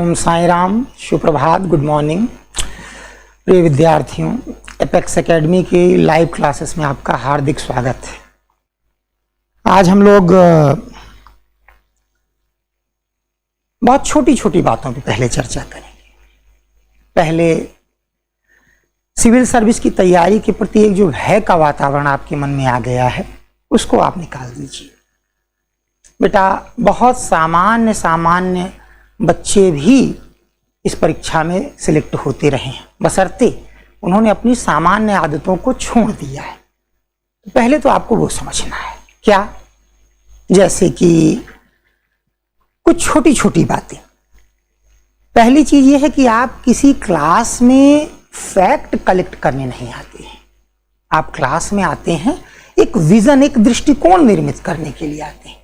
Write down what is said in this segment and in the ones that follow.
ओम साई राम, सुप्रभात, good morning. प्रिय विद्यार्थियों, एपेक्स एकेडमी की लाइव क्लासेस में आपका हार्दिक स्वागत है। आज हम लोग बहुत छोटी छोटी बातों की पहले चर्चा करेंगे। पहले सिविल सर्विस की तैयारी के प्रति एक जो भय का वातावरण आपके मन में आ गया है, उसको आप निकाल दीजिए। बेटा, बहुत सामान्य बच्चे भी इस परीक्षा में सिलेक्ट होते रहे हैं, बशर्ते उन्होंने अपनी सामान्य आदतों को छोड़ दिया है। तो पहले तो आपको वो समझना है क्या, जैसे कि कुछ छोटी छोटी बातें। पहली चीज ये है कि आप किसी क्लास में फैक्ट कलेक्ट करने नहीं आते हैं। आप क्लास में आते हैं एक विजन, एक दृष्टिकोण निर्मित करने के लिए आते हैं।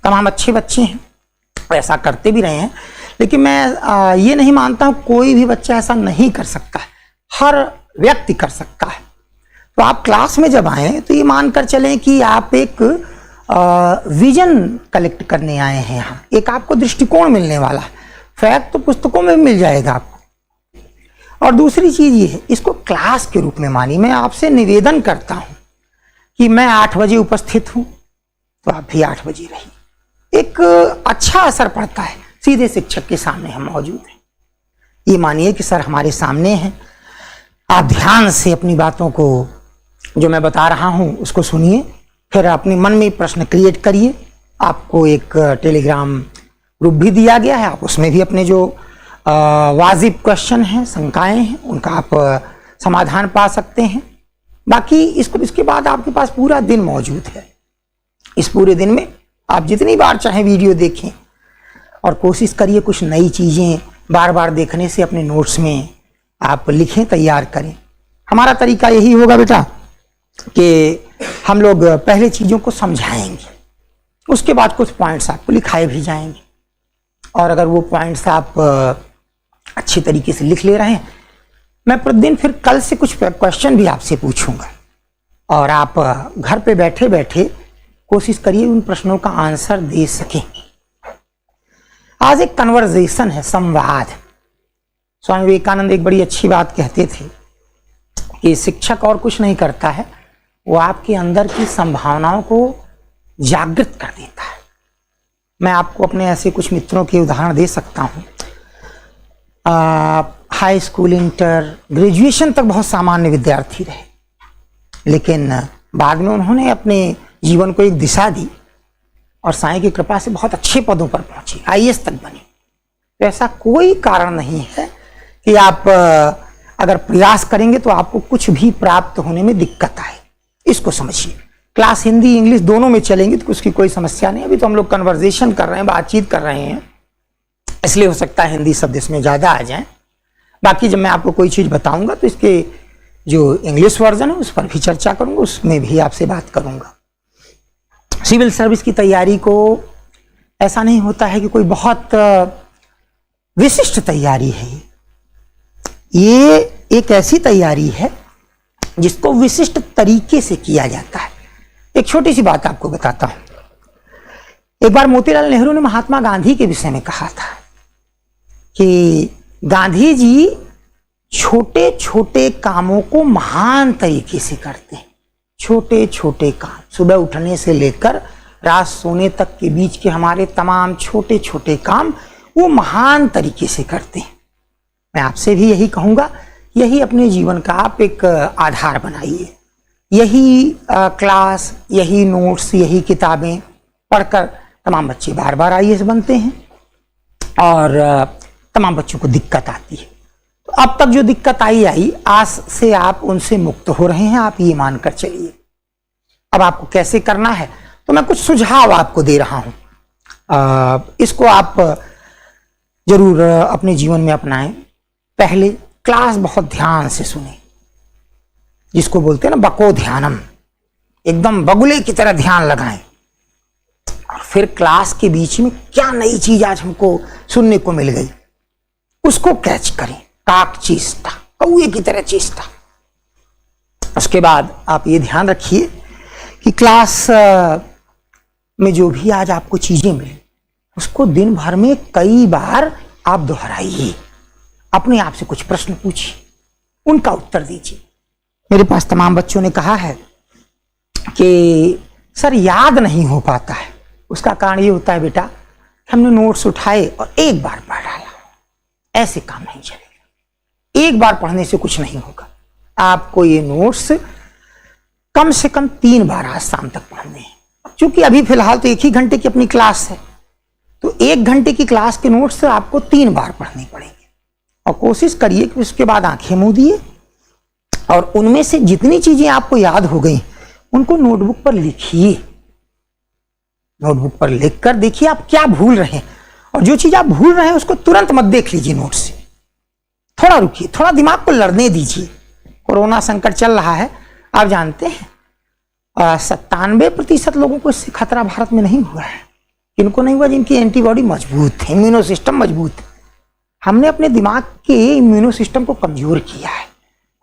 तमाम अच्छे बच्चे हैं, ऐसा करते भी रहे हैं, लेकिन मैं ये नहीं मानता हूं कोई भी बच्चा ऐसा नहीं कर सकता है। हर व्यक्ति कर सकता है। तो आप क्लास में जब आए तो ये मानकर चलें कि आप एक विजन कलेक्ट करने आए हैं। यहाँ एक आपको दृष्टिकोण मिलने वाला है। फैक्ट तो पुस्तकों में मिल जाएगा आपको। और दूसरी चीज ये है, इसको क्लास के रूप में मानिए। मैं आपसे निवेदन करता हूं कि मैं 8 बजे उपस्थित हूं, तो आप भी 8 बजे रहिए। एक अच्छा असर पड़ता है। सीधे शिक्षक के सामने हम मौजूद हैं। ये मानिए कि सर हमारे सामने हैं। आप ध्यान से अपनी बातों को, जो मैं बता रहा हूं, उसको सुनिए। फिर अपने मन में प्रश्न क्रिएट करिए। आपको एक टेलीग्राम ग्रुप भी दिया गया है, आप उसमें भी अपने जो वाजिब क्वेश्चन हैं, शंकाएं हैं, उनका आप समाधान पा सकते हैं। बाकी इसके बाद आपके पास पूरा दिन मौजूद है। इस पूरे दिन में आप जितनी बार चाहें वीडियो देखें और कोशिश करिए कुछ नई चीज़ें बार बार देखने से अपने नोट्स में आप लिखें, तैयार करें। हमारा तरीका यही होगा बेटा कि हम लोग पहले चीज़ों को समझाएंगे, उसके बाद कुछ पॉइंट्स आपको लिखाए भी जाएंगे। और अगर वो पॉइंट्स आप अच्छी तरीके से लिख ले रहे हैं, मैं प्रतिदिन फिर कल से कुछ क्वेश्चन भी आपसे पूछूंगा और आप घर पे बैठे बैठे कोशिश करिए उन प्रश्नों का आंसर दे सकें। आज एक कन्वर्सेशन है, संवाद। स्वामी विवेकानंद एक बड़ी अच्छी बात कहते थे कि शिक्षक और कुछ नहीं करता है, वो आपके अंदर की संभावनाओं को जागृत कर देता है। मैं आपको अपने ऐसे कुछ मित्रों के उदाहरण दे सकता हूँ। हाई स्कूल, इंटर, ग्रेजुएशन तक बहुत सामान्य विद्यार्थी रहे, लेकिन बाद में उन्होंने अपने जीवन को एक दिशा दी और साईं की कृपा से बहुत अच्छे पदों पर पहुंचे, आईएएस तक बने। तो ऐसा कोई कारण नहीं है कि आप अगर प्रयास करेंगे तो आपको कुछ भी प्राप्त होने में दिक्कत आए। इसको समझिए। क्लास हिंदी इंग्लिश दोनों में चलेंगी तो उसकी कोई समस्या नहीं। अभी तो हम लोग कन्वर्सेशन कर रहे हैं, बातचीत कर रहे हैं, इसलिए हो सकता है हिंदी शब्द इसमें ज़्यादा आ जाए। बाकी जब मैं आपको कोई चीज़ बताऊंगा तो इसके जो इंग्लिश वर्जन है उस पर भी चर्चा करूंगा, उसमें भी आपसे बात करूंगा। सिविल सर्विस की तैयारी को ऐसा नहीं होता है कि कोई बहुत विशिष्ट तैयारी है। ये एक ऐसी तैयारी है जिसको विशिष्ट तरीके से किया जाता है। एक छोटी सी बात आपको बताता हूं। एक बार मोतीलाल नेहरू ने महात्मा गांधी के विषय में कहा था कि गांधी जी छोटे छोटे कामों को महान तरीके से करते हैं। छोटे छोटे काम, सुबह उठने से लेकर रात सोने तक के बीच के हमारे तमाम छोटे छोटे काम वो महान तरीके से करते हैं। मैं आपसे भी यही कहूँगा, यही अपने जीवन का आप एक आधार बनाइए। यही क्लास, यही नोट्स, यही किताबें पढ़कर तमाम बच्चे बार बार आईएएस बनते हैं और तमाम बच्चों को दिक्कत आती है। तो अब तक जो दिक्कत आई, आज से आप उनसे मुक्त हो रहे हैं, आप ये मानकर चलिए। अब आपको कैसे करना है तो मैं कुछ सुझाव आपको दे रहा हूं। इसको आप जरूर अपने जीवन में अपनाएं। पहले क्लास बहुत ध्यान से सुने, जिसको बोलते हैं ना बको ध्यानम, एकदम बगुले की तरह ध्यान लगाएं। और फिर क्लास के बीच में क्या नई चीज आज हमको सुनने को मिल गई, उसको कैच करें। काक चेष्टा, कौए की तरह चेष्टा। उसके बाद आप ये ध्यान रखिए कि क्लास में जो भी आज आपको चीजें मिली, उसको दिन भर में कई बार आप दोहराइए, अपने आप से कुछ प्रश्न पूछिए, उनका उत्तर दीजिए। मेरे पास तमाम बच्चों ने कहा है कि सर याद नहीं हो पाता है। उसका कारण ये होता है बेटा, हमने नोट्स उठाए और एक बार पढ़ डाला। ऐसे काम नहीं चलेगा, एक बार पढ़ने से कुछ नहीं होगा। आपको ये नोट्स कम से कम 3 बार आज शाम तक पढ़ने हैं। क्योंकि अभी फिलहाल तो 1 ही घंटे की अपनी क्लास है, तो 1 घंटे की क्लास के नोट्स आपको 3 बार पढ़ने पड़ेंगे। और कोशिश करिए कि उसके बाद आंखें मूदिए और उनमें से जितनी चीजें आपको याद हो गई उनको नोटबुक पर लिखिए। नोटबुक पर लिखकर देखिए आप क्या भूल रहे हैं, और जो चीज आप भूल रहे हैं उसको तुरंत मत देख लीजिए नोट से। थोड़ा रुकिए, थोड़ा दिमाग को लड़ने दीजिए। कोरोना संकट चल रहा है, आप जानते हैं 97% लोगों को इससे खतरा भारत में नहीं हुआ है। किनको नहीं हुआ? जिनकी एंटीबॉडी मजबूत है, इम्यूनो सिस्टम मजबूत है। हमने अपने दिमाग के इम्यूनो सिस्टम को कमजोर किया है।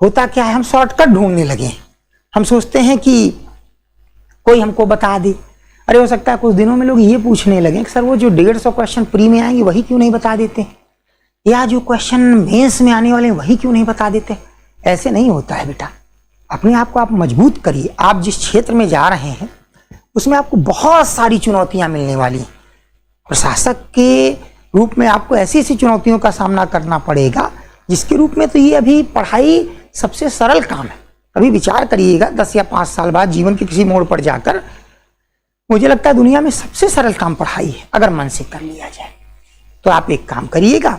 होता क्या है, हम शॉर्टकट ढूंढने लगे हैं। हम सोचते हैं कि कोई हमको बता दे। अरे हो सकता है कुछ दिनों में लोग ये पूछने लगे कि सर वो जो 150 क्वेश्चन प्री में आएंगे वही क्यों नहीं बता देते, या जो क्वेश्चन मेंस में आने वाले हैं वही क्यों नहीं बता देते। ऐसे नहीं होता है बेटा, अपने आप को आप मजबूत करिए। आप जिस क्षेत्र में जा रहे हैं उसमें आपको बहुत सारी चुनौतियां मिलने वाली हैं। प्रशासक के रूप में आपको ऐसी ऐसी चुनौतियों का सामना करना पड़ेगा जिसके रूप में तो ये अभी पढ़ाई सबसे सरल काम है। अभी विचार करिएगा 10 या 5 साल बाद जीवन के किसी मोड़ पर जाकर, मुझे लगता है दुनिया में सबसे सरल काम पढ़ाई है, अगर मन से कर लिया जाए। तो आप एक काम करिएगा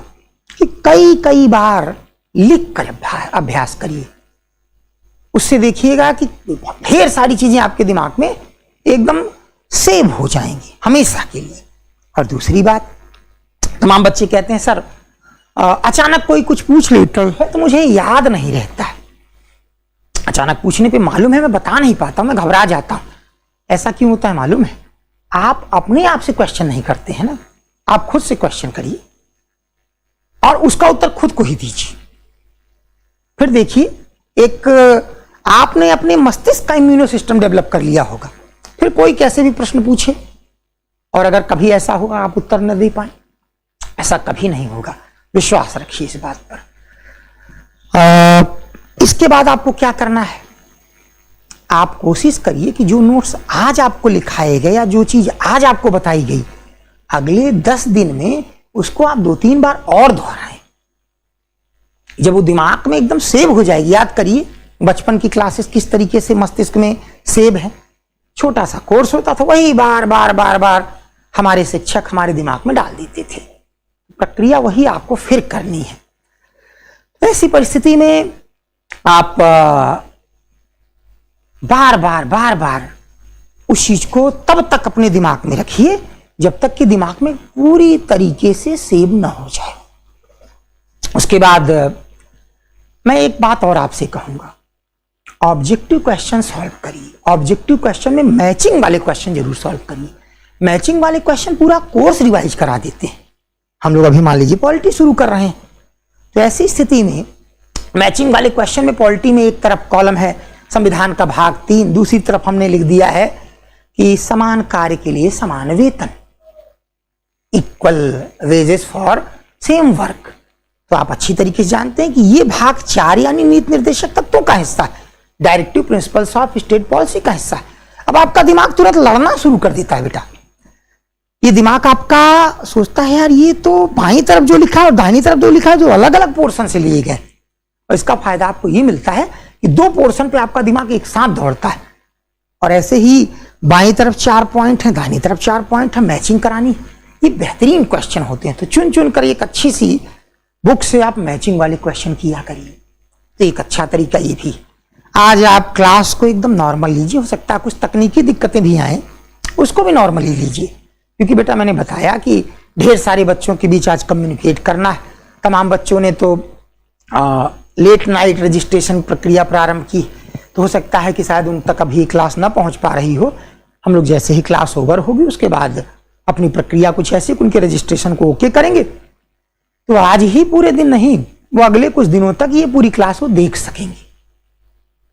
कि कई बार लिख कर अभ्यास करिए। उससे देखिएगा कि ढेर सारी चीजें आपके दिमाग में एकदम सेव हो जाएंगी हमेशा के लिए। और दूसरी बात, तमाम बच्चे कहते हैं सर अचानक कोई कुछ पूछ लेता है तो मुझे याद नहीं रहता है। अचानक पूछने पे मालूम है मैं बता नहीं पाता हूं, मैं घबरा जाता हूं। ऐसा क्यों होता है मालूम है? आप अपने आप से क्वेश्चन नहीं करते हैं ना, आप खुद से क्वेश्चन करिए और उसका उत्तर खुद को ही दीजिए। फिर देखिए, एक आपने अपने मस्तिष्क का इम्यूनो सिस्टम डेवलप कर लिया होगा। फिर कोई कैसे भी प्रश्न पूछे और अगर कभी ऐसा होगा आप उत्तर न दे पाए, ऐसा कभी नहीं होगा। विश्वास रखिए इस बात पर। इसके बाद आपको क्या करना है, आप कोशिश करिए कि जो नोट्स आज आपको लिखाए गए या जो चीज आज आपको बताई गई, अगले 10 दिन में उसको आप 2-3 बार और दोहराएं। जब वो दिमाग में एकदम सेव हो जाएगी, याद करिए बचपन की क्लासेस किस तरीके से मस्तिष्क में सेव है। छोटा सा कोर्स होता था, वही बार बार हमारे शिक्षक हमारे दिमाग में डाल देते थे। प्रक्रिया वही आपको फिर करनी है। ऐसी परिस्थिति में आप बार बार उस चीज को तब तक अपने दिमाग में रखिए जब तक कि दिमाग में पूरी तरीके से सेव न हो जाए। उसके बाद मैं एक बात और आपसे कहूंगा, ऑब्जेक्टिव क्वेश्चन सॉल्व करिए। ऑब्जेक्टिव क्वेश्चन में मैचिंग वाले क्वेश्चन जरूर सॉल्व करिए। मैचिंग वाले क्वेश्चन पूरा कोर्स रिवाइज करा देते हैं। हम लोग अभी मान लीजिए पॉलिटी शुरू कर रहे हैं, तो ऐसी स्थिति में मैचिंग वाले क्वेश्चन में पॉलिटी में एक तरफ कॉलम है संविधान का भाग 3, दूसरी तरफ हमने लिख दिया है कि समान कार्य के लिए समान वेतन, equal wages for same work. तो आप अच्छी तरीके से जानते हैं कि ये भाग 4 यानी नीति निर्देशक तत्वों का हिस्सा है, directive principles of state policy का हिस्सा है। अब आपका दिमाग तुरंत लड़ना शुरू कर देता है बेटा। ये दिमाग आपका सोचता है यार ये तो बाईं तरफ जो लिखा है और दाहिनी तरफ जो लिखा है जो अलग अलग पोर्शन से लिए गए, और इसका फायदा आपको ये मिलता है कि 2 पोर्शन पे आपका दिमाग एक साथ दौड़ता है। और ऐसे ही बाईं तरफ 4 पॉइंट है, दाहिनी तरफ 4 पॉइंट है, मैचिंग करानी। ये बेहतरीन क्वेश्चन होते हैं, तो चुन कर एक अच्छी सी बुक से आप मैचिंग वाले क्वेश्चन किया करिए। तो एक अच्छा तरीका ये भी। आज आप क्लास को एकदम नॉर्मल लीजिए, हो सकता है कुछ तकनीकी दिक्कतें भी आए, उसको भी नॉर्मली लीजिए। क्योंकि बेटा मैंने बताया कि ढेर सारे बच्चों के बीच आज कम्युनिकेट करना है। तमाम बच्चों ने तो लेट नाइट रजिस्ट्रेशन प्रक्रिया प्रारंभ की, तो हो सकता है कि शायद उन तक अभी क्लास ना पहुंच पा रही हो। हम लोग जैसे ही क्लास ओवर होगी उसके बाद अपनी प्रक्रिया कुछ ऐसी उनके रजिस्ट्रेशन को ओके करेंगे, तो आज ही पूरे दिन नहीं, वो अगले कुछ दिनों तक ये पूरी क्लास वो देख सकेंगे।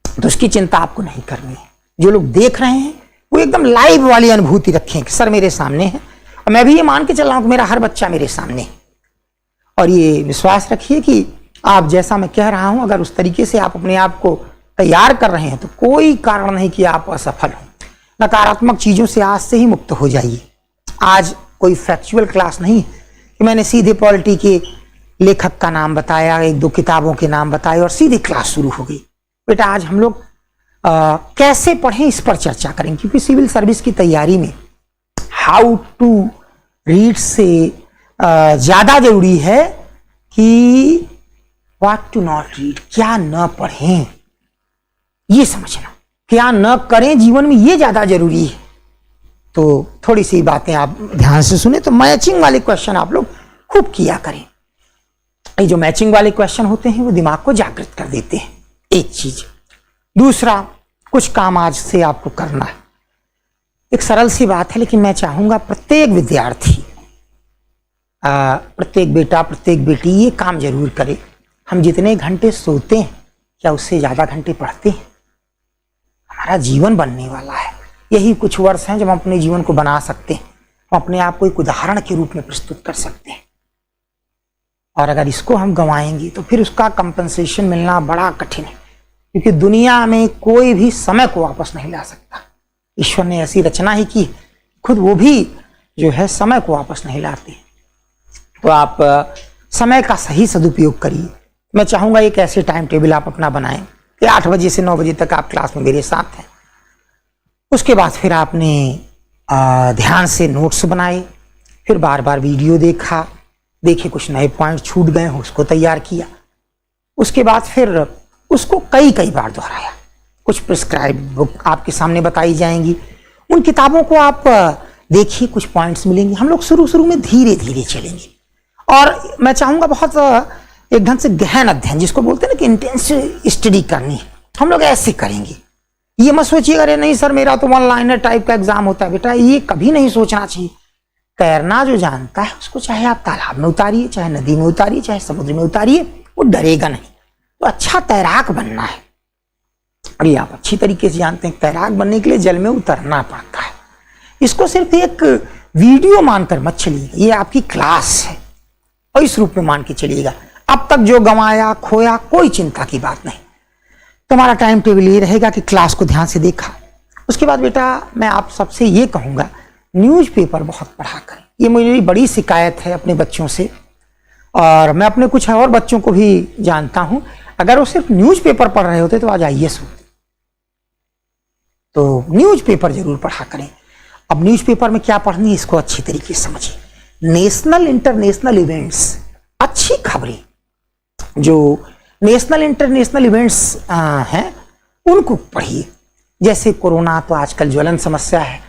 तो उसकी चिंता आपको नहीं करनी है। जो लोग देख रहे हैं वो एकदम लाइव वाली अनुभूति रखें कि सर मेरे सामने है और मैं भी ये मान के चल रहा हूं कि मेरा हर बच्चा मेरे सामने है। और ये विश्वास रखिए कि आप जैसा मैं कह रहा हूं, अगर उस तरीके से आप अपने आप को तैयार कर रहे हैं तो कोई कारण नहीं कि आप असफल हो। नकारात्मक चीजों से आज से ही मुक्त हो जाइए। आज कोई फैक्चुअल क्लास नहीं कि मैंने सीधे पॉलिटी के लेखक का नाम बताया, एक दो किताबों के नाम बताए और सीधे क्लास शुरू हो गई। बेटा आज हम लोग कैसे पढ़ें इस पर चर्चा करेंगे, क्योंकि सिविल सर्विस की तैयारी में हाउ टू रीड से ज्यादा जरूरी है कि व्हाट टू नॉट रीड, क्या न पढ़ें ये समझना, क्या न करें जीवन में, ये ज्यादा जरूरी है। तो थोड़ी सी बातें आप ध्यान से सुने। तो मैचिंग वाले क्वेश्चन आप लोग खूब किया करें। ये जो मैचिंग वाले क्वेश्चन होते हैं वो दिमाग को जागृत कर देते हैं, एक चीज। दूसरा, कुछ काम आज से आपको करना है। एक सरल सी बात है, लेकिन मैं चाहूंगा प्रत्येक विद्यार्थी, प्रत्येक बेटा, प्रत्येक बेटी ये काम जरूर करे। हम जितने घंटे सोते हैं क्या उससे ज्यादा घंटे पढ़ते हैं? हमारा जीवन बनने वाला है, यही कुछ वर्ष हैं जब हम अपने जीवन को बना सकते हैं, हम अपने आप को एक उदाहरण के रूप में प्रस्तुत कर सकते हैं। और अगर इसको हम गंवाएंगे तो फिर उसका कंपनसेशन मिलना बड़ा कठिन है, क्योंकि दुनिया में कोई भी समय को वापस नहीं ला सकता। ईश्वर ने ऐसी रचना ही की, खुद वो भी जो है समय को वापस नहीं लाते। तो आप समय का सही सदुपयोग करिए। मैं चाहूंगा एक ऐसे टाइम टेबल आप अपना बनाएं कि 8 बजे से 9 बजे तक आप क्लास में मेरे साथ हैं। उसके बाद फिर आपने ध्यान से नोट्स बनाए, फिर बार बार वीडियो देखे कुछ नए पॉइंट छूट गए हो उसको तैयार किया। उसके बाद फिर उसको कई बार दोहराया। कुछ प्रिस्क्राइब बुक आपके सामने बताई जाएंगी, उन किताबों को आप देखिए, कुछ पॉइंट्स मिलेंगे। हम लोग शुरू में धीरे धीरे चलेंगे और मैं चाहूंगा बहुत एक ढंग से गहन अध्ययन, जिसको बोलते हैं ना कि इंटेंस स्टडी करनी है, हम लोग ऐसे करेंगे। ये मत सोचिएगा अरे नहीं सर मेरा तो वन लाइनर टाइप का एग्जाम होता है। बेटा ये कभी नहीं सोचना चाहिए। तैरना जो जानता है उसको चाहे आप तालाब में उतारिए, चाहे नदी में उतारिए, चाहे समुद्र में उतारिए, वो डरेगा नहीं। तो अच्छा तैराक बनना है। अभी आप अच्छी तरीके से जानते हैं तैराक बनने के लिए जल में उतरना पड़ता है। इसको सिर्फ एक वीडियो मानकर मत चलिएगा, ये आपकी क्लास है और इस रूप में मान के चलिएगा। अब तक जो गंवाया खोया कोई चिंता की बात नहीं। तुम्हारा टाइम टेबल ये रहेगा कि क्लास को ध्यान से देखा। उसके बाद बेटा मैं आप सबसे ये कहूंगा, न्यूज़पेपर बहुत पढ़ा करें। ये मेरी बड़ी शिकायत है अपने बच्चों से, और मैं अपने कुछ और बच्चों को भी जानता हूं, अगर वो सिर्फ न्यूज़पेपर पढ़ रहे होते तो आज IAS होते। तो न्यूज़पेपर जरूर पढ़ा करें। अब न्यूज़पेपर में क्या पढ़नी है इसको अच्छी तरीके से समझिए। नेशनल इंटरनेशनल इवेंट्स, अच्छी खबरें, जो नेशनल इंटरनेशनल इवेंट्स हैं उनको पढ़िए। जैसे कोरोना तो आजकल ज्वलन समस्या है,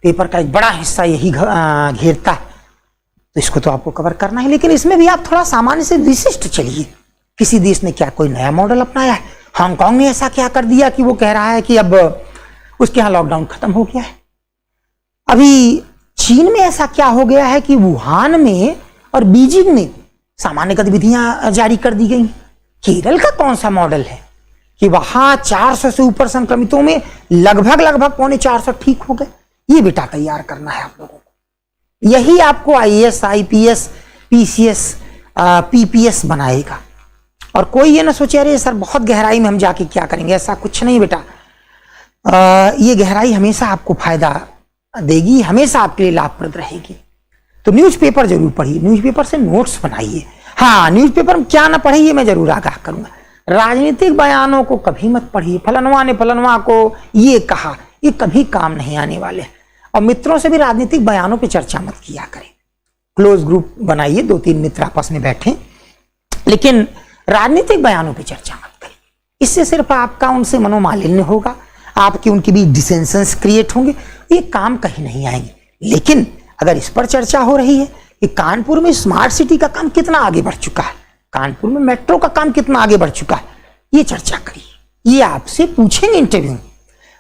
पेपर का एक बड़ा हिस्सा यही घेरता है, तो इसको तो आपको कवर करना है। लेकिन इसमें भी आप थोड़ा सामान्य से विशिष्ट चलिए। किसी देश ने क्या कोई नया मॉडल अपनाया है? हांगकांग ने ऐसा क्या कर दिया कि वो कह रहा है कि अब उसके यहाँ लॉकडाउन खत्म हो गया है? अभी चीन में ऐसा क्या हो गया है कि वुहान में और बीजिंग में सामान्य गतिविधियां जारी कर दी गई। केरल का कौन सा मॉडल है कि वहां 400 से ऊपर संक्रमितों में लगभग 450 ठीक हो गए? ये बेटा तैयार करना है आप लोगों को। यही आपको IAS, IPS, PCS, PPS बनाएगा। और कोई ये ना सोचे अरे सर बहुत गहराई में हम जाके क्या करेंगे, ऐसा कुछ नहीं बेटा। ये गहराई हमेशा आपको फायदा देगी, हमेशा आपके लिए लाभप्रद रहेगी। तो न्यूज़पेपर जरूर पढ़िए, न्यूज़पेपर से नोट्स बनाइए। हाँ, न्यूज़पेपर में क्या ना पढ़िए मैं जरूर आगाह करूंगा। राजनीतिक बयानों को कभी मत पढ़िए। फलनवा ने फलनवा को ये कहा, ये कभी काम नहीं आने वाले। और मित्रों से भी राजनीतिक बयानों पे चर्चा मत किया करें। क्लोज ग्रुप बनाइए, 2-3 मित्र आपस में बैठे, लेकिन राजनीतिक बयानों पे चर्चा मत करें। इससे सिर्फ आपका उनसे मनोमालिन्य होगा, आपकी उनके बीच डिसेंशंस क्रिएट होंगे, ये काम कहीं नहीं आएंगे। लेकिन अगर इस पर चर्चा हो रही है कि कानपुर में स्मार्ट सिटी का काम कितना आगे बढ़ चुका है, कानपुर में मेट्रो का काम कितना आगे बढ़ चुका है, ये चर्चा करिए। ये आपसे पूछेंगे इंटरव्यू में।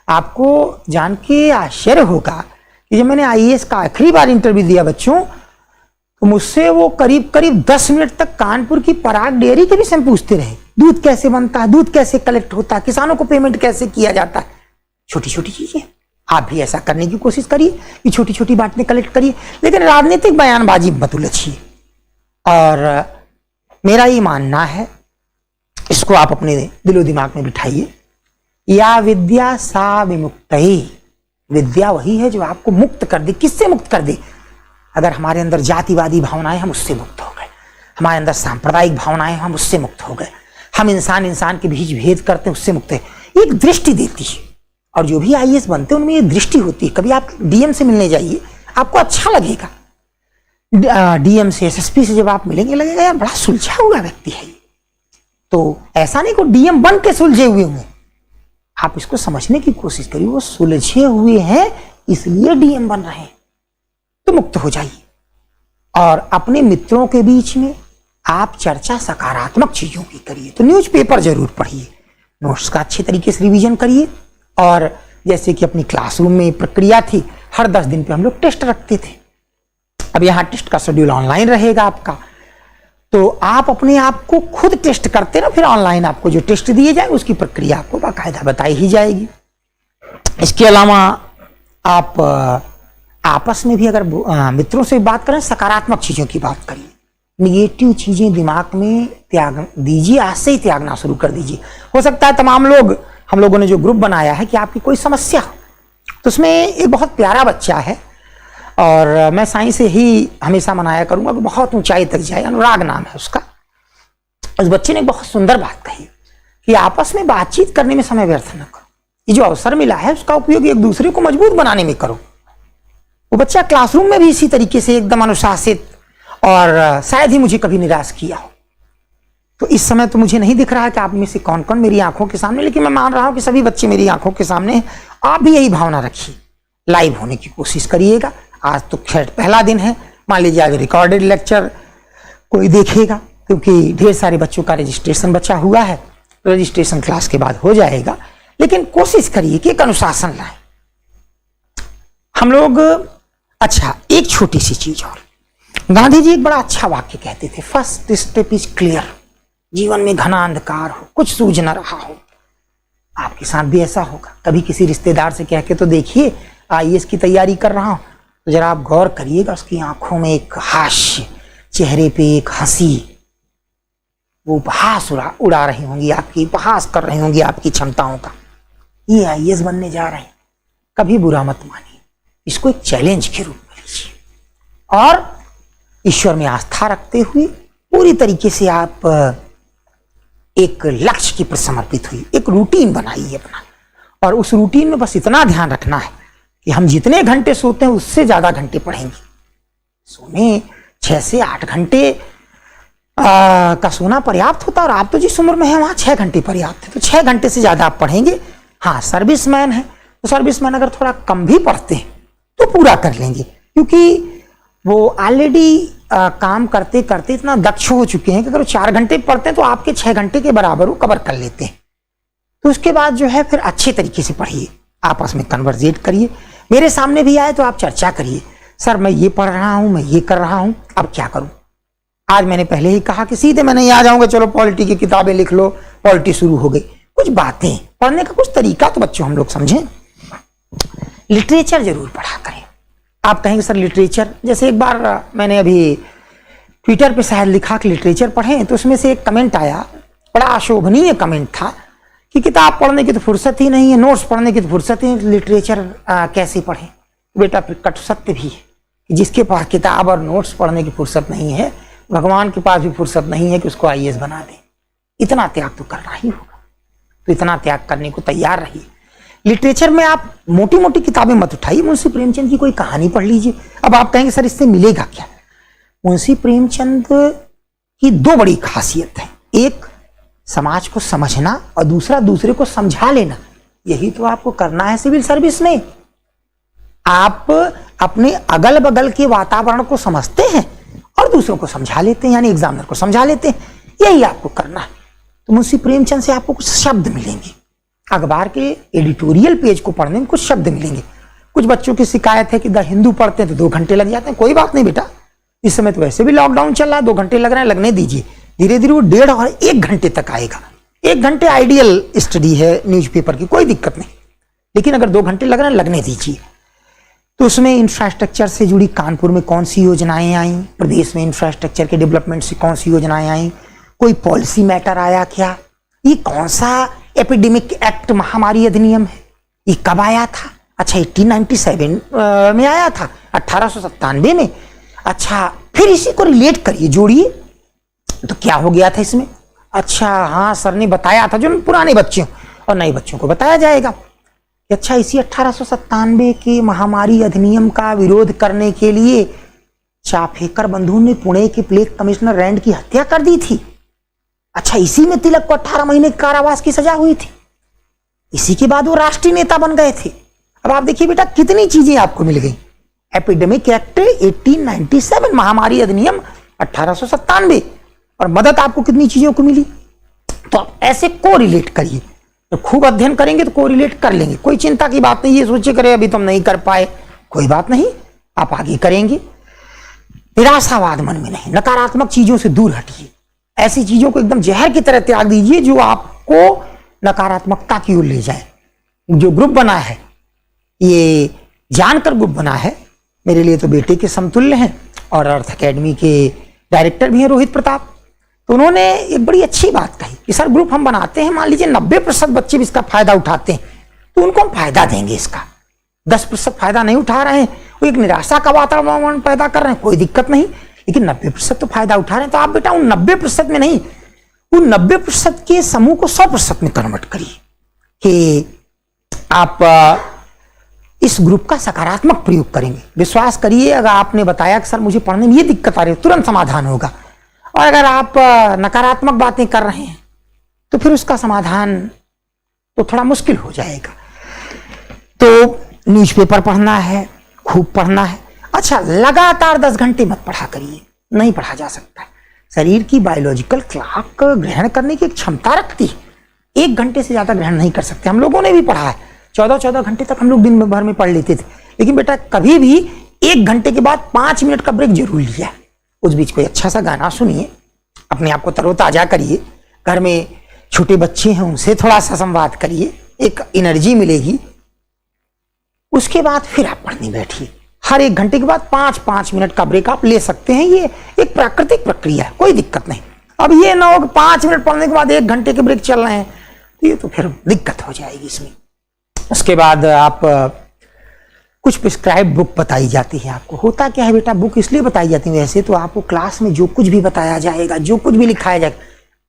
आपको जान के आश्चर्य होगा कि जब मैंने IAS का आखिरी बार इंटरव्यू दिया बच्चों, तो मुझसे वो करीब 10 मिनट तक कानपुर की पराग डेयरी के विषय में पूछते रहे। दूध कैसे बनता है, दूध कैसे कलेक्ट होता है, किसानों को पेमेंट कैसे किया जाता है। छोटी छोटी चीजें। आप भी ऐसा करने की कोशिश करिए कि छोटी छोटी बातें कलेक्ट करिए, लेकिन राजनीतिक बयानबाजी मत उलझिए। और मेरा ये मानना है, इसको आप अपने दिलो दिमाग में बिठाइए, या विद्या सा विमुक्तये, विद्या वही है जो आपको मुक्त कर दे। किससे मुक्त कर दे? अगर हमारे अंदर जातिवादी भावनाएं, हम उससे मुक्त हो गए। हमारे अंदर सांप्रदायिक भावनाएं, हम उससे मुक्त हो गए। हम इंसान इंसान के बीच भेद करते हैं, उससे मुक्त है। एक दृष्टि देती है, और जो भी आईएएस बनते हैं उनमें ये दृष्टि होती है। कभी आप डीएम से मिलने जाइए, आपको अच्छा लगेगा। डीएम से, एसएसपी से जब आप मिलेंगे, लगेगा यार बड़ा सुलझा हुआ व्यक्ति है। तो ऐसा नहीं को डीएम बन के सुलझे हुए होंगे, आप इसको समझने की कोशिश करिए, वो सुलझे हुए हैं इसलिए डीएम बन रहे हैं। तो मुक्त हो जाइए, और अपने मित्रों के बीच में आप चर्चा सकारात्मक चीजों की करिए। तो न्यूज़पेपर जरूर पढ़िए, नोट्स का अच्छे तरीके से रिवीजन करिए, और जैसे कि अपनी क्लासरूम में प्रक्रिया थी, हर 10 दिन पे हम लोग टेस्ट रखते थे। अब यहाँ टेस्ट का शेड्यूल ऑनलाइन रहेगा आपका, तो आप अपने आप को खुद टेस्ट करते ना, फिर ऑनलाइन आपको जो टेस्ट दिए जाए उसकी प्रक्रिया आपको बाकायदा बताई ही जाएगी। इसके अलावा आप आपस में भी अगर मित्रों से बात करें, सकारात्मक चीजों की बात करिए। निगेटिव चीजें दिमाग में त्याग दीजिए, आज से ही त्यागना शुरू कर दीजिए। हो सकता है तमाम लोग, हम लोगों ने जो ग्रुप बनाया है कि आपकी कोई समस्या हो, तो उसमें एक बहुत प्यारा बच्चा है, और मैं साइंस से ही हमेशा मनाया करूंगा कि बहुत ऊंचाई तक जाए। अनुराग नाम है उसका। उस बच्चे ने बहुत सुंदर बात कही कि आपस में बातचीत करने में समय व्यर्थ न करो, ये जो अवसर मिला है उसका उपयोग एक दूसरे को मजबूत बनाने में करो। वो बच्चा क्लासरूम में भी इसी तरीके से एकदम अनुशासित, और शायद ही मुझे कभी निराश किया हो। तो इस समय तो मुझे नहीं दिख रहा है कि आप में से कौन कौन मेरी आंखों के सामने, लेकिन मैं मान रहा हूं कि सभी बच्चे मेरी आंखों के सामने हैं। आप भी यही भावना रखिए, लाइव होने की कोशिश करिएगा। आज तो खैर पहला दिन है, मान लीजिए आज रिकॉर्डेड लेक्चर कोई देखेगा, क्योंकि ढेर सारे बच्चों का रजिस्ट्रेशन बचा हुआ है। रजिस्ट्रेशन क्लास के बाद हो जाएगा, लेकिन कोशिश करिए कि एक अनुशासन लाएं हम लोग। अच्छा, एक छोटी सी चीज और, गांधी जी एक बड़ा अच्छा वाक्य कहते थे, फर्स्ट स्टेप इज क्लियर। जीवन में घना अंधकार हो, कुछ सूझ न रहा हो, आपके साथ भी ऐसा होगा। कभी किसी रिश्तेदार से कह के तो देखिए, आईएएस की तैयारी कर रहा हूं, तो जरा आप गौर करिएगा, उसकी आंखों में एक हास्य, चेहरे पे एक हंसी, वो उपहास उड़ा रही होंगी आपकी, उपहास कर रही होंगी आपकी क्षमताओं का। ये आईएएस बनने जा रहे हैं, कभी बुरा मत मानिए, इसको एक चैलेंज के रूप में लीजिए, और ईश्वर में आस्था रखते हुए पूरी तरीके से आप एक लक्ष्य के प्रति समर्पित हुई, एक रूटीन बनाइए अपना। और उस रूटीन में बस इतना ध्यान रखना है कि हम जितने घंटे सोते हैं उससे ज्यादा घंटे पढ़ेंगे। सोने 6 से 8 घंटे का सोना पर्याप्त होता है, और आप तो जिस उम्र में है वहां 6 घंटे पर्याप्त है, तो 6 घंटे से ज्यादा आप पढ़ेंगे। हाँ, सर्विसमैन है तो सर्विसमैन अगर थोड़ा कम भी पढ़ते हैं तो पूरा कर लेंगे, क्योंकि वो ऑलरेडी काम करते करते इतना दक्ष हो चुके हैं कि अगर 4 घंटे पढ़ते हैं तो आपके 6 घंटे के बराबर वो कवर कर लेते हैं। तो उसके बाद जो है फिर अच्छे तरीके से पढ़िए, आपस में कन्वर्सेट करिए। मेरे सामने भी आए तो आप चर्चा करिए, सर मैं ये पढ़ रहा हूं, मैं ये कर रहा हूं, अब क्या करूं। आज मैंने पहले ही कहा कि सीधे मैं नहीं आ जाऊंगा, चलो पॉलिटी की किताबें लिख लो, पॉलिटी शुरू हो गई। कुछ बातें पढ़ने का कुछ तरीका तो बच्चों हम लोग समझें। लिटरेचर जरूर पढ़ा करें। आप कहेंगे सर लिटरेचर, जैसे एक बार मैंने अभी ट्विटर पे शायद लिखा कि लिटरेचर पढ़ें, तो उसमें से एक कमेंट आया, बड़ा अशोभनीय कमेंट था कि किताब पढ़ने की तो फुर्सत ही नहीं है, नोट्स पढ़ने की तो फुर्सत ही नहीं, लिटरेचर कैसे पढ़ें। बेटा कटु सत्य भी है कि जिसके पास किताब और नोट्स पढ़ने की फुर्सत नहीं है, भगवान के पास भी फुर्सत नहीं है कि उसको आईएएस बना दे। इतना त्याग तो करना ही होगा, तो इतना त्याग करने को तैयार रहिए। लिटरेचर में आप मोटी मोटी किताबें मत उठाइए, मुंशी प्रेमचंद की कोई कहानी पढ़ लीजिए। अब आप कहेंगे सर इससे मिलेगा क्या। मुंशी प्रेमचंद की 2 बड़ी खासियत है, एक समाज को समझना और दूसरा दूसरे को समझा लेना। यही तो आपको करना है सिविल सर्विस में। आप अपने अगल बगल के वातावरण को समझते हैं और दूसरों को समझा लेते हैं, यानी एग्जामिनर को समझा लेते हैं, यही आपको करना है। तो मुंशी प्रेमचंद से आपको कुछ शब्द मिलेंगे, अखबार के एडिटोरियल पेज को पढ़ने में कुछ शब्द मिलेंगे। कुछ बच्चों की शिकायत है कि द हिंदू पढ़ते हैं तो 2 घंटे लग जाते हैं। कोई बात नहीं बेटा, इस समय तो वैसे भी लॉकडाउन चल रहा है, 2 घंटे लग रहे हैं, लगने दीजिए। धीरे धीरे वो 1.5 और 1 घंटे तक आएगा। 1 घंटे आइडियल स्टडी है न्यूज़पेपर की, कोई दिक्कत नहीं, लेकिन अगर 2 घंटे लग रहे हैं, लगने दीजिए। तो उसमें इंफ्रास्ट्रक्चर से जुड़ी कानपुर में कौन सी योजनाएं आई, प्रदेश में इंफ्रास्ट्रक्चर के डेवलपमेंट से कौन सी योजनाएं आई, कोई पॉलिसी मैटर आया क्या? ये कौन सा एपिडेमिक एक्ट महामारी अधिनियम है? ये कब आया था? अच्छा 1897 में आया था, 1897 में। अच्छा फिर इसी को रिलेट करिए, जोड़िए, तो क्या हो गया था इसमें? अच्छा हाँ सर ने बताया था, जो पुराने बच्चों और नए बच्चों को बताया जाएगा। अच्छा इसी 1897 के महामारी अधिनियम का विरोध करने के लिए चाफेकर बंधु ने पुणे के प्लेग कमिश्नर रैंड की हत्या कर दी थी। अच्छा इसी में तिलक को 18 महीने कारावास की सजा हुई थी। इसी के बाद वो राष्ट्रीय नेता बन गए थे। अब आप देखिए बेटा कितनी चीजें आपको मिल गई। एपिडेमिक एक्ट 1897, महामारी अधिनियम 1897, और मदद आपको कितनी चीजों को मिली। तो आप ऐसे को रिलेट करिए, तो खूब अध्ययन करेंगे तो को रिलेट कर लेंगे। कोई चिंता की बात नहीं, ये सोचे करे अभी तुम नहीं कर पाए, कोई बात नहीं, आप आगे करेंगे। निराशावाद मन में नहीं, नकारात्मक चीजों से दूर हटिए। ऐसी चीजों को एकदम जहर की तरह त्याग दीजिए जो आपको नकारात्मकता की ओर ले जाए। जो ग्रुप बना है, ये जानकर ग्रुप बना है, मेरे लिए तो बेटे के समतुल्य हैं, और अर्थ अकेडमी के डायरेक्टर भी हैं रोहित प्रताप। तो उन्होंने एक बड़ी अच्छी बात कही कि सर ग्रुप हम बनाते हैं, मान लीजिए 90% बच्चे भी इसका फायदा उठाते हैं, तो उनको हम फायदा देंगे इसका। 10% फायदा नहीं उठा रहे हैं, वो एक निराशा का वातावरण पैदा कर रहे हैं, कोई दिक्कत नहीं, लेकिन 90% तो फायदा उठा रहे हैं। तो आप बेटा उन 90% में नहीं, उन 90% के समूह को 100% में कन्वर्ट करिए कि आप इस ग्रुप का सकारात्मक प्रयोग करेंगे। विश्वास करिए, अगर आपने बताया कि सर मुझे पढ़ने में ये दिक्कत आ रही है, तुरंत समाधान होगा। और अगर आप नकारात्मक बातें कर रहे हैं तो फिर उसका समाधान तो थोड़ा मुश्किल हो जाएगा। तो न्यूज़पेपर पढ़ना है, खूब पढ़ना है। अच्छा लगातार 10 घंटे मत पढ़ा करिए, नहीं पढ़ा जा सकता है। शरीर की बायोलॉजिकल क्लॉक ग्रहण करने की एक क्षमता रखती है, 1 घंटे से ज्यादा ग्रहण नहीं कर सकते। हम लोगों ने भी पढ़ा है, 14-14 घंटे तक हम लोग दिन भर में पढ़ लेते थे, लेकिन बेटा कभी भी 1 घंटे के बाद 5 मिनट का ब्रेक जरूर लिया। उस बीच कोई अच्छा सा गाना सुनिए, अपने आप को तरोताजा करिए। घर में छोटे बच्चे हैं, उनसे थोड़ा सा संवाद करिए, एक एनर्जी मिलेगी। उसके बाद फिर आप पढ़ने बैठिए। हर 1 घंटे के बाद 5-5 मिनट का ब्रेक आप ले सकते हैं, ये एक प्राकृतिक प्रक्रिया है, कोई दिक्कत नहीं। अब ये ना हो कि 5 मिनट पढ़ने के बाद 1 घंटे के ब्रेक चल रहे हैं, तो ये तो फिर दिक्कत हो जाएगी इसमें। उसके बाद आप कुछ प्रिस्क्राइब बुक बताई जाती है आपको। होता क्या है बेटा, बुक इसलिए बताई जाती है, वैसे तो आपको क्लास में जो कुछ भी बताया जाएगा, जो कुछ भी लिखाया जाएगा,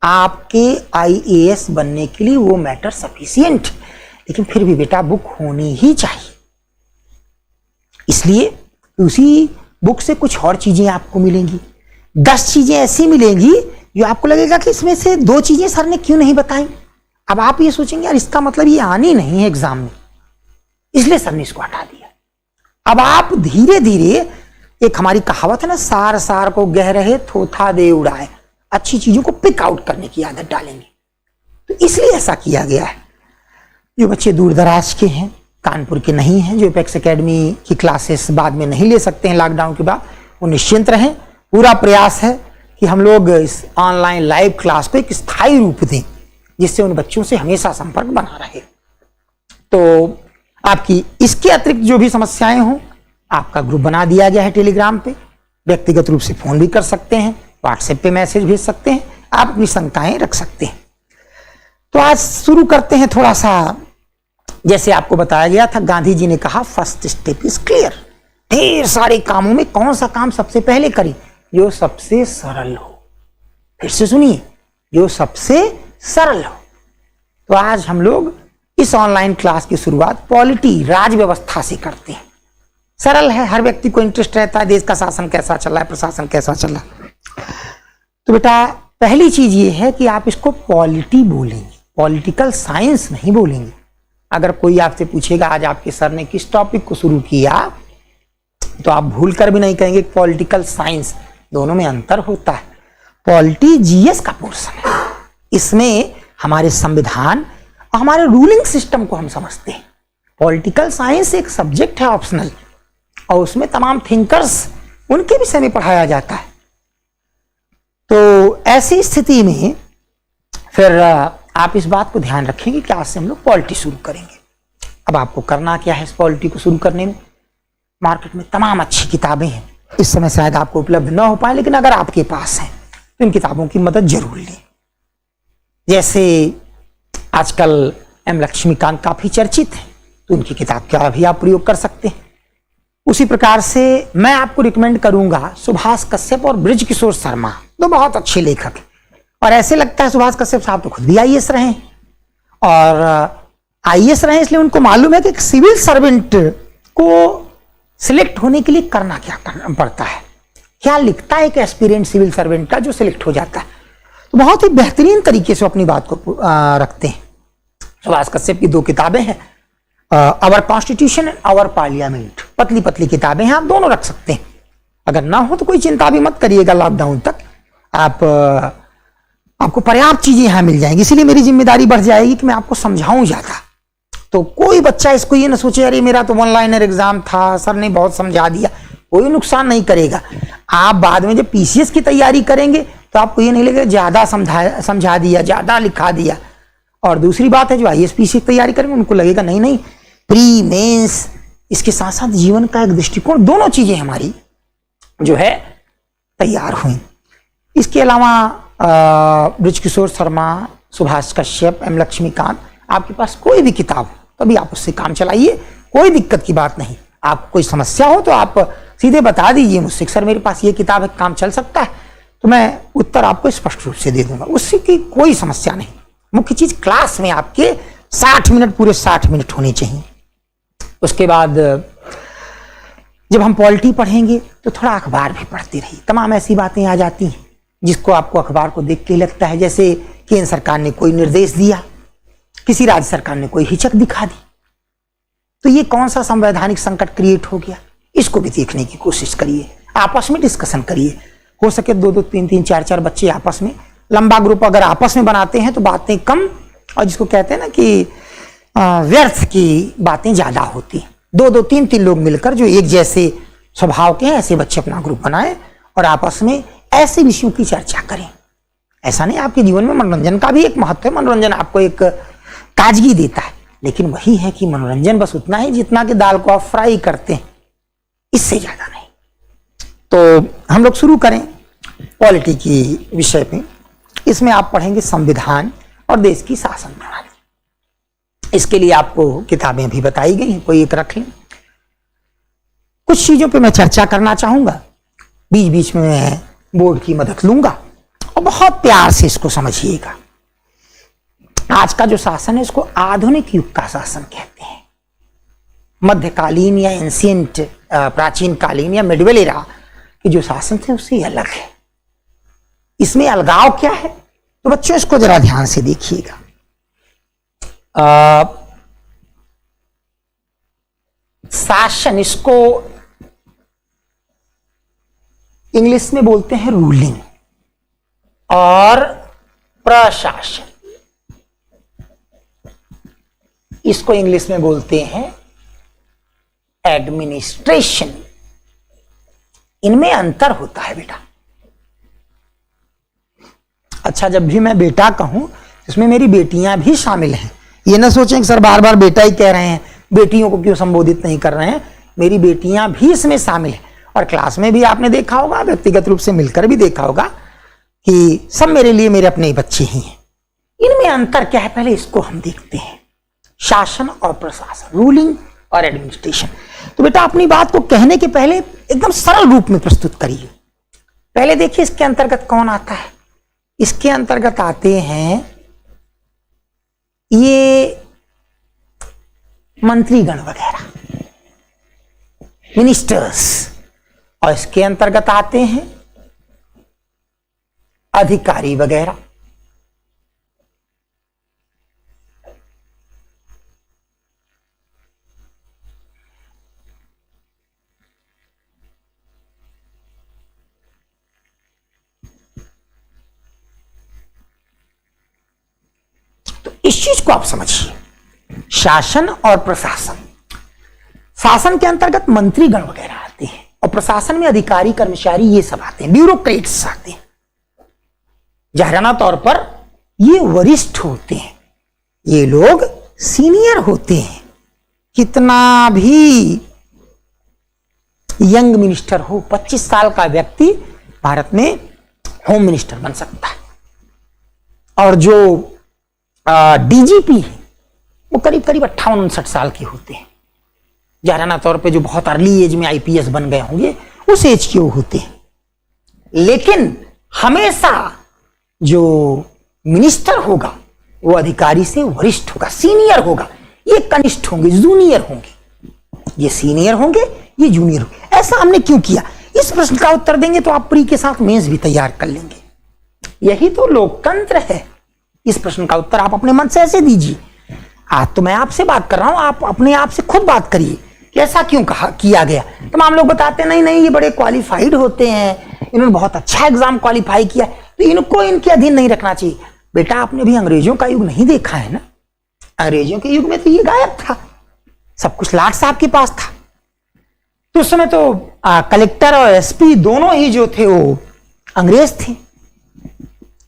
आपके IAS बनने के लिए वो मैटर सफिशिएंट, लेकिन फिर भी बेटा बुक होनी ही चाहिए। इसलिए उसी बुक से कुछ और चीजें आपको मिलेंगी। 10 चीजें ऐसी मिलेंगी जो आपको लगेगा कि इसमें से 2 चीजें सर ने क्यों नहीं बताई। अब आप ये सोचेंगे यार इसका मतलब ये आनी नहीं है एग्जाम में, इसलिए सर ने इसको हटा दिया। अब आप धीरे धीरे, एक हमारी कहावत है ना, सार सार को गह रहे थोथा दे उड़ाए, अच्छी चीजों को पिक आउट करने की आदत डालेंगे। तो इसलिए ऐसा किया गया है। जो बच्चे दूर दराज के हैं, कानपुर के नहीं हैं, जो एपेक्स एकेडमी की क्लासेस बाद में नहीं ले सकते हैं लॉकडाउन के बाद, वो निश्चिंत रहें। पूरा प्रयास है कि हम लोग इस ऑनलाइन लाइव क्लास को एक स्थायी रूप दें, जिससे उन बच्चों से हमेशा संपर्क बना रहे। तो आपकी इसके अतिरिक्त जो भी समस्याएं हों, आपका ग्रुप बना दिया गया है टेलीग्राम पे, व्यक्तिगत रूप से फोन भी कर सकते हैं, व्हाट्सएप पे मैसेज भेज सकते हैं, आप अपनी शंकाएं रख सकते हैं। तो आज शुरू करते हैं थोड़ा सा। जैसे आपको बताया गया था, गांधी जी ने कहा फर्स्ट स्टेप इज क्लियर। ढेर सारे कामों में कौन सा काम सबसे पहले करें? जो सबसे सरल हो। फिर से सुनिए, जो सबसे सरल हो। तो आज हम लोग इस ऑनलाइन क्लास की शुरुआत पॉलिटी, राज व्यवस्था से करते हैं। सरल है, हर व्यक्ति को इंटरेस्ट रहता है, देश का शासन कैसा चल रहा है, प्रशासन कैसा चल रहा है। तो बेटा पहली चीज ये है कि आप इसको पॉलिटी बोलेंगे, पॉलिटिकल साइंस नहीं बोलेंगे। अगर कोई आपसे पूछेगा आज आपके सर ने किस टॉपिक को शुरू किया, तो आप भूल कर भी नहीं कहेंगे पॉलिटिकल साइंस, दोनों में अंतर होता है। पॉलिटी GS का पोर्शन है, इसमें हमारे संविधान और हमारे रूलिंग सिस्टम को हम समझते हैं। पॉलिटिकल साइंस एक सब्जेक्ट है ऑप्शनल, और उसमें तमाम थिंकर्स, उनके विषय में पढ़ाया जाता है। तो ऐसी स्थिति में फिर आप इस बात को ध्यान रखेंगे कि आज से हम लोग पॉलिटी शुरू करेंगे। अब आपको करना क्या है इस पॉलिटी को शुरू करने में? मार्केट में तमाम अच्छी किताबें हैं, इस समय शायद आपको उपलब्ध ना हो पाए, लेकिन अगर आपके पास है तो इन किताबों की मदद जरूर लें। जैसे आजकल एम लक्ष्मीकांत काफी चर्चित है, तो उनकी किताब का भी आप प्रयोग कर सकते हैं। उसी प्रकार से मैं आपको रिकमेंड करूंगा सुभाष कश्यप और बृजकिशोर शर्मा, दो बहुत अच्छे लेखक हैं। और ऐसे लगता है सुभाष कश्यप साहब तो खुद भी आईएएस रहे हैं, और आईएएस रहे इसलिए उनको मालूम है कि एक सिविल सर्वेंट को सिलेक्ट होने के लिए करना क्या करना पड़ता है, क्या लिखता है एक एस्पिरेंट सिविल सर्वेंट का जो सिलेक्ट हो जाता है। तो बहुत ही बेहतरीन तरीके से अपनी बात को रखते हैं। सुभाष कश्यप की दो किताबें हैं, our constitution and our parliament, पतली पतली किताबें हैं, आप दोनों रख सकते हैं। अगर ना हो तो कोई चिंता भी मत करिएगा, लॉकडाउन तक आपको पर्याप्त चीजें यहां मिल जाएंगी। इसीलिए मेरी जिम्मेदारी बढ़ जाएगी कि मैं आपको समझाऊं ज्यादा। तो कोई बच्चा इसको ये ना सोचे अरे मेरा तो वन लाइनर एग्जाम था, सर ने बहुत समझा दिया, कोई नुकसान नहीं करेगा। आप बाद में जब पीसीएस की तैयारी करेंगे तो आपको ये नहीं लगेगा ज्यादा समझा दिया, ज्यादा लिखा दिया। और दूसरी बात है जो आईएएस पीसीएस की तैयारी करेंगे उनको लगेगा नहीं नहीं, प्री मेंस इसके साथ साथ जीवन का एक दृष्टिकोण, दोनों चीजें हमारी जो है तैयार हुई। इसके अलावा बृजकिशोर शर्मा, सुभाष कश्यप, एम लक्ष्मीकांत, आपके पास कोई भी किताब हो तभी आप उससे काम चलाइए, कोई दिक्कत की बात नहीं। आपको कोई समस्या हो तो आप सीधे बता दीजिए मुझसे, सर मेरे पास ये किताब है, काम चल सकता है, तो मैं उत्तर आपको स्पष्ट रूप से दे दूंगा, उससे की कोई समस्या नहीं। मुख्य चीज क्लास में आपके 60 मिनट, पूरे 60 मिनट होने चाहिए। उसके बाद जब हम पॉलिटी पढ़ेंगे तो थोड़ा अखबार भी पढ़ते रहिए। तमाम ऐसी बातें आ जाती हैं जिसको आपको अखबार को देख के लगता है जैसे केंद्र सरकार ने कोई निर्देश दिया, किसी राज्य सरकार ने कोई हिचक दिखा दी, तो ये कौन सा संवैधानिक संकट क्रिएट हो गया, इसको भी देखने की कोशिश करिए। आपस में डिस्कशन करिए, हो सके 2-2, 3-3, 4-4 बच्चे आपस में, लंबा ग्रुप अगर आपस में बनाते हैं तो बातें कम, और जिसको कहते हैं ना कि व्यर्थ की बातें ज्यादा होती हैं। 2-2, 3-3 लोग मिलकर जो एक जैसे स्वभाव के हैं ऐसे बच्चे अपना ग्रुप बनाएं और आपस में ऐसे विषयों की चर्चा करें। ऐसा नहीं, आपके जीवन में मनोरंजन का भी एक महत्व है, मनोरंजन आपको एक ताजगी देता है, लेकिन वही है कि मनोरंजन बस उतना ही जितना कि दाल को आप फ्राई करते हैं, इससे ज्यादा नहीं। तो हम लोग शुरू करें पॉलिटी की विषय पे। इसमें आप पढ़ेंगे संविधान और देश की शासन प्रणाली। इसके लिए आपको किताबें भी बताई गई हैं, कोई एक रख लें। कुछ चीजों पे मैं चर्चा करना चाहूंगा, बीच बीच में मैं बोर्ड की मदद लूंगा, और बहुत प्यार से इसको समझिएगा। आज का जो शासन है इसको आधुनिक युग का शासन कहते हैं। मध्यकालीन या एंशिएंट, प्राचीन कालीन या मिडवेल एरा के जो शासन थे उससे अलग है। इसमें अलगाव क्या है, तो बच्चों इसको जरा ध्यान से देखिएगा। शासन, इसको इंग्लिश में बोलते हैं रूलिंग, और प्रशासन इसको इंग्लिश में बोलते हैं एडमिनिस्ट्रेशन। इनमें अंतर होता है बेटा। अच्छा, जब भी मैं बेटा कहूं इसमें मेरी बेटियां भी शामिल हैं। ये ना सोचें कि सर बार बार बेटा ही कह रहे हैं, बेटियों को क्यों संबोधित नहीं कर रहे हैं। मेरी बेटियां भी इसमें शामिल हैं, और क्लास में भी आपने देखा होगा, व्यक्तिगत रूप से मिलकर भी देखा होगा कि सब मेरे लिए मेरे अपने बच्चे ही हैं। इनमें अंतर क्या है, पहले इसको हम देखते हैं। शासन और प्रशासन, रूलिंग और एडमिनिस्ट्रेशन। तो बेटा अपनी बात को कहने के पहले एकदम सरल रूप में प्रस्तुत करिए। पहले देखिए इसके अंतर्गत कौन आता है। इसके अंतर्गत आते हैं ये मंत्रीगण वगैरह, मिनिस्टर्स, और इसके अंतर्गत आते हैं अधिकारी वगैरह। इस चीज को आप समझिए, शासन और प्रशासन। शासन के अंतर्गत मंत्रीगण वगैरह आते हैं, और प्रशासन में अधिकारी कर्मचारी ये सब आते हैं, ब्यूरोक्रेट्स आते हैं। जहराना तौर पर ये वरिष्ठ होते हैं, ये लोग सीनियर होते हैं। कितना भी यंग मिनिस्टर हो, 25 साल का व्यक्ति भारत में होम मिनिस्टर बन सकता है। और जो डीजीपी है वो करीब करीब 58-59 साल के होते हैं। जाराना तौर पे जो बहुत अर्ली एज में आईपीएस बन गए होंगे उस एज के वो होते हैं। लेकिन हमेशा जो मिनिस्टर होगा वो अधिकारी से वरिष्ठ होगा, सीनियर होगा। ये कनिष्ठ होंगे, जूनियर होंगे, ये सीनियर होंगे, ये जूनियर होंगे। ऐसा हमने क्यों किया? इस प्रश्न का उत्तर देंगे तो आप प्री के साथ मेंस भी तैयार कर लेंगे। यही तो लोकतंत्र है। इस प्रश्न का उत्तर आप अपने मन से ऐसे दीजिए। आज तो मैं आपसे बात कर रहा हूं, आप अपने आप से खुद बात करिए कि ऐसा क्यों कहा किया गया। तमाम लोग बताते हैं नहीं नहीं ये बड़े क्वालिफाइड होते हैं, इन्होंने बहुत अच्छा एग्जाम क्वालिफाई किया, तो इनको इनके अधीन नहीं रखना चाहिए। बेटा आपने अभी अंग्रेजों का युग नहीं देखा है ना। अंग्रेजों के युग में तो ये गायब था, सब कुछ लाट साहब के पास था। तो उस समय तो कलेक्टर और एसपी दोनों ही जो थे वो अंग्रेज थे।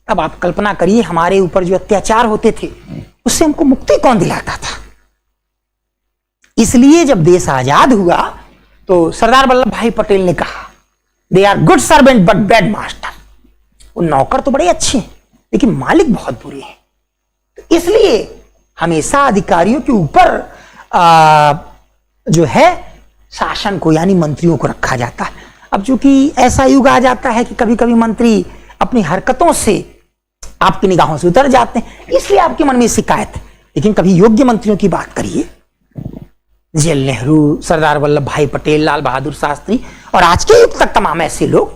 अब आप कल्पना करिए हमारे ऊपर जो अत्याचार होते थे उससे हमको मुक्ति कौन दिलाता था। इसलिए जब देश आजाद हुआ तो सरदार वल्लभ भाई पटेल ने कहा they are good servant but bad master. वो नौकर तो बड़े अच्छे हैं लेकिन मालिक बहुत बुरे हैं। तो इसलिए हमेशा अधिकारियों के ऊपर जो है शासन को यानी मंत्रियों को रखा जाता है। अब चूंकि ऐसा युग आ जाता है कि कभी कभी मंत्री अपनी हरकतों से आपकी निगाहों से उतर जाते हैं, इसलिए आपके मन में शिकायत है। लेकिन कभी योग्य मंत्रियों की बात करिए, जवाहरलाल नेहरू, सरदार वल्लभ भाई पटेल, लाल बहादुर शास्त्री और आज के युग तक तमाम ऐसे लोग,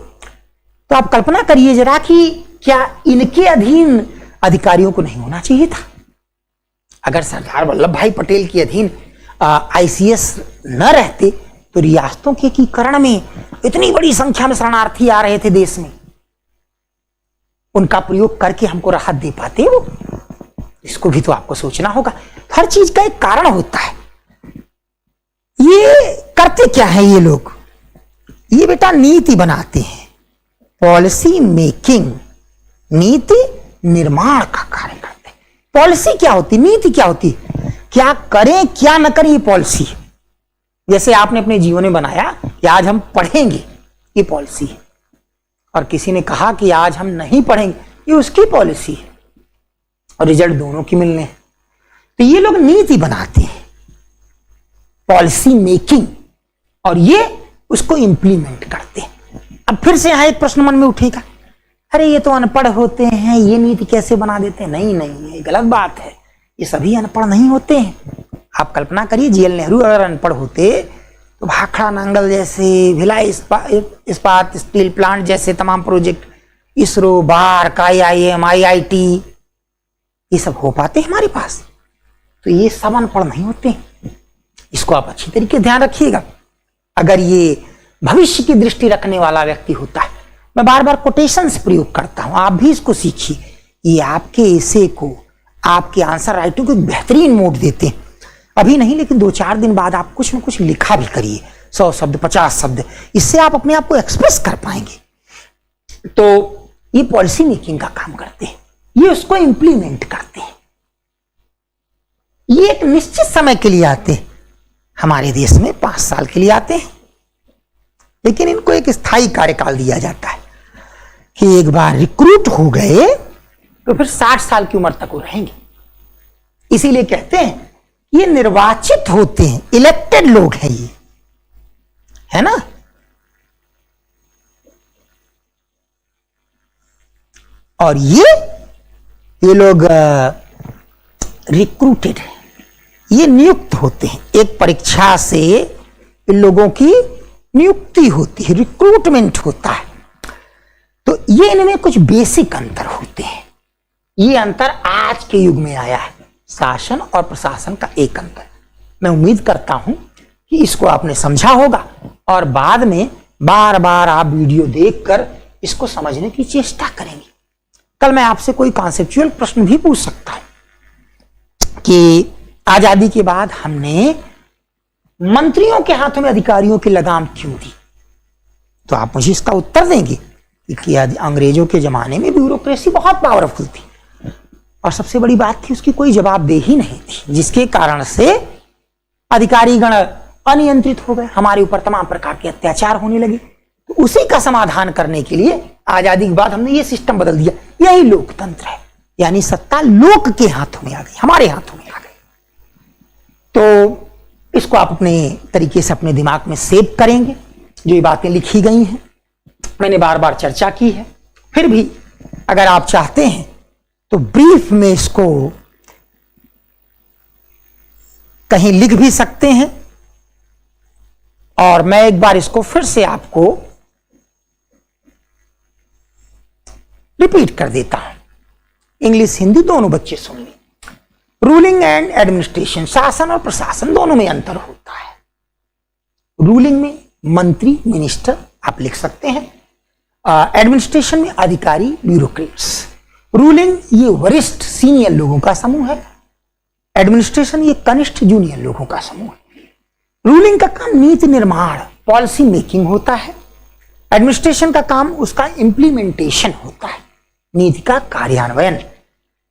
तो आप कल्पना करिए जरा कि क्या इनके अधीन अधिकारियों को नहीं होना चाहिए था? अगर सरदार वल्लभ भाई पटेल के अधीन आईसीएस न रहते तो रियासतों के एकीकरण में इतनी बड़ी संख्या में शरणार्थी आ रहे थे देश में, उनका प्रयोग करके हमको राहत दे पाते वो? इसको भी तो आपको सोचना होगा। हर चीज का एक कारण होता है। ये करते क्या है ये लोग? ये बेटा नीति बनाते हैं, पॉलिसी मेकिंग, नीति निर्माण का कार्य करते हैं। पॉलिसी क्या होती, नीति क्या होती, क्या करें क्या न करें, ये पॉलिसी। जैसे आपने अपने जीवन में बनाया कि आज हम पढ़ेंगे, ये पॉलिसी है, और किसी ने कहा कि आज हम नहीं पढ़ेंगे, ये उसकी पॉलिसी है, और रिजल्ट दोनों की मिलने हैं। तो ये लोग नीति बनाते हैं, पॉलिसी मेकिंग, और ये उसको इंप्लीमेंट करते हैं। अब फिर से यहां एक प्रश्न मन में उठेगा, अरे ये तो अनपढ़ होते हैं, ये नीति कैसे बना देते हैं? नहीं नहीं, ये गलत बात है, ये सभी अनपढ़ नहीं होते हैं। आप कल्पना करिए जवाहरलाल नेहरू अगर अनपढ़ होते तो भाखड़ा नांगल जैसे, भिलाई इस्पात स्टील प्लांट जैसे तमाम project, ISRO, BARC, IIM, IIT, ये सब हो पाते हमारे पास? तो ये सब अनपढ़ नहीं होते। इसको आप अच्छी तरीके से ध्यान रखिएगा। अगर ये भविष्य की दृष्टि रखने वाला व्यक्ति होता है, मैं बार बार कोटेशंस प्रयोग करता हूं, आप भी इसको सीखिए। ये आपके एसे को, आपके आंसर राइटिंग को एक बेहतरीन मोड देते हैं। अभी नहीं लेकिन 2-4 दिन बाद आप कुछ न कुछ लिखा भी करिए, 100 शब्द, 50 शब्द, इससे आप अपने आप को एक्सप्रेस कर पाएंगे। तो ये पॉलिसी मेकिंग का काम करते हैं, ये उसको इंप्लीमेंट करते हैं। ये एक निश्चित समय के लिए आते हैं, हमारे देश में 5 साल के लिए आते हैं, लेकिन इनको एक स्थायी कार्यकाल दिया जाता है कि एक बार रिक्रूट हो गए तो फिर 60 साल की उम्र तक वो रहेंगे। इसीलिए कहते हैं ये निर्वाचित होते हैं, इलेक्टेड लोग हैं ये, है ना। और ये लोग रिक्रूटेड हैं, ये नियुक्त होते हैं। एक परीक्षा से इन लोगों की नियुक्ति होती है, रिक्रूटमेंट होता है। तो ये इनमें कुछ बेसिक अंतर होते हैं। ये अंतर आज के युग में आया है, शासन और प्रशासन का एक अंतर। मैं उम्मीद करता हूं कि इसको आपने समझा होगा और बाद में बार बार आप वीडियो देखकर इसको समझने की चेष्टा करेंगे। कल मैं आपसे कोई कॉन्सेप्चुअल प्रश्न भी पूछ सकता हूं कि आजादी के बाद हमने मंत्रियों के हाथों में अधिकारियों की लगाम क्यों दी, तो आप मुझे इसका उत्तर देंगे कि अंग्रेजों के जमाने में ब्यूरोक्रेसी बहुत पावरफुल थी और सबसे बड़ी बात थी उसकी कोई जवाबदेही नहीं थी, जिसके कारण से अधिकारीगण अनियंत्रित हो गए, हमारे ऊपर तमाम प्रकार के अत्याचार होने लगे। तो उसी का समाधान करने के लिए आजादी के बाद हमने ये सिस्टम बदल दिया। यही लोकतंत्र है, यानी सत्ता लोक के हाथों में आ गई, हमारे हाथों में आ गई। तो इसको आप अपने तरीके से अपने दिमाग में सेव करेंगे। जो ये बातें लिखी गई हैं मैंने बार बार चर्चा की है, फिर भी अगर आप चाहते हैं तो ब्रीफ में इसको कहीं लिख भी सकते हैं, और मैं एक बार इसको फिर से आपको रिपीट कर देता हूं। इंग्लिश हिंदी दोनों बच्चे सुन लें। रूलिंग एंड एडमिनिस्ट्रेशन, शासन और प्रशासन दोनों में अंतर होता है। रूलिंग में मंत्री मिनिस्टर आप लिख सकते हैं, एडमिनिस्ट्रेशन में अधिकारी ब्यूरोक्रेट्स। रूलिंग ये वरिष्ठ सीनियर लोगों का समूह है, एडमिनिस्ट्रेशन ये कनिष्ठ जूनियर लोगों का समूह है। रूलिंग का काम नीति निर्माण पॉलिसी मेकिंग होता है, एडमिनिस्ट्रेशन का काम उसका इंप्लीमेंटेशन होता है, नीति का कार्यान्वयन।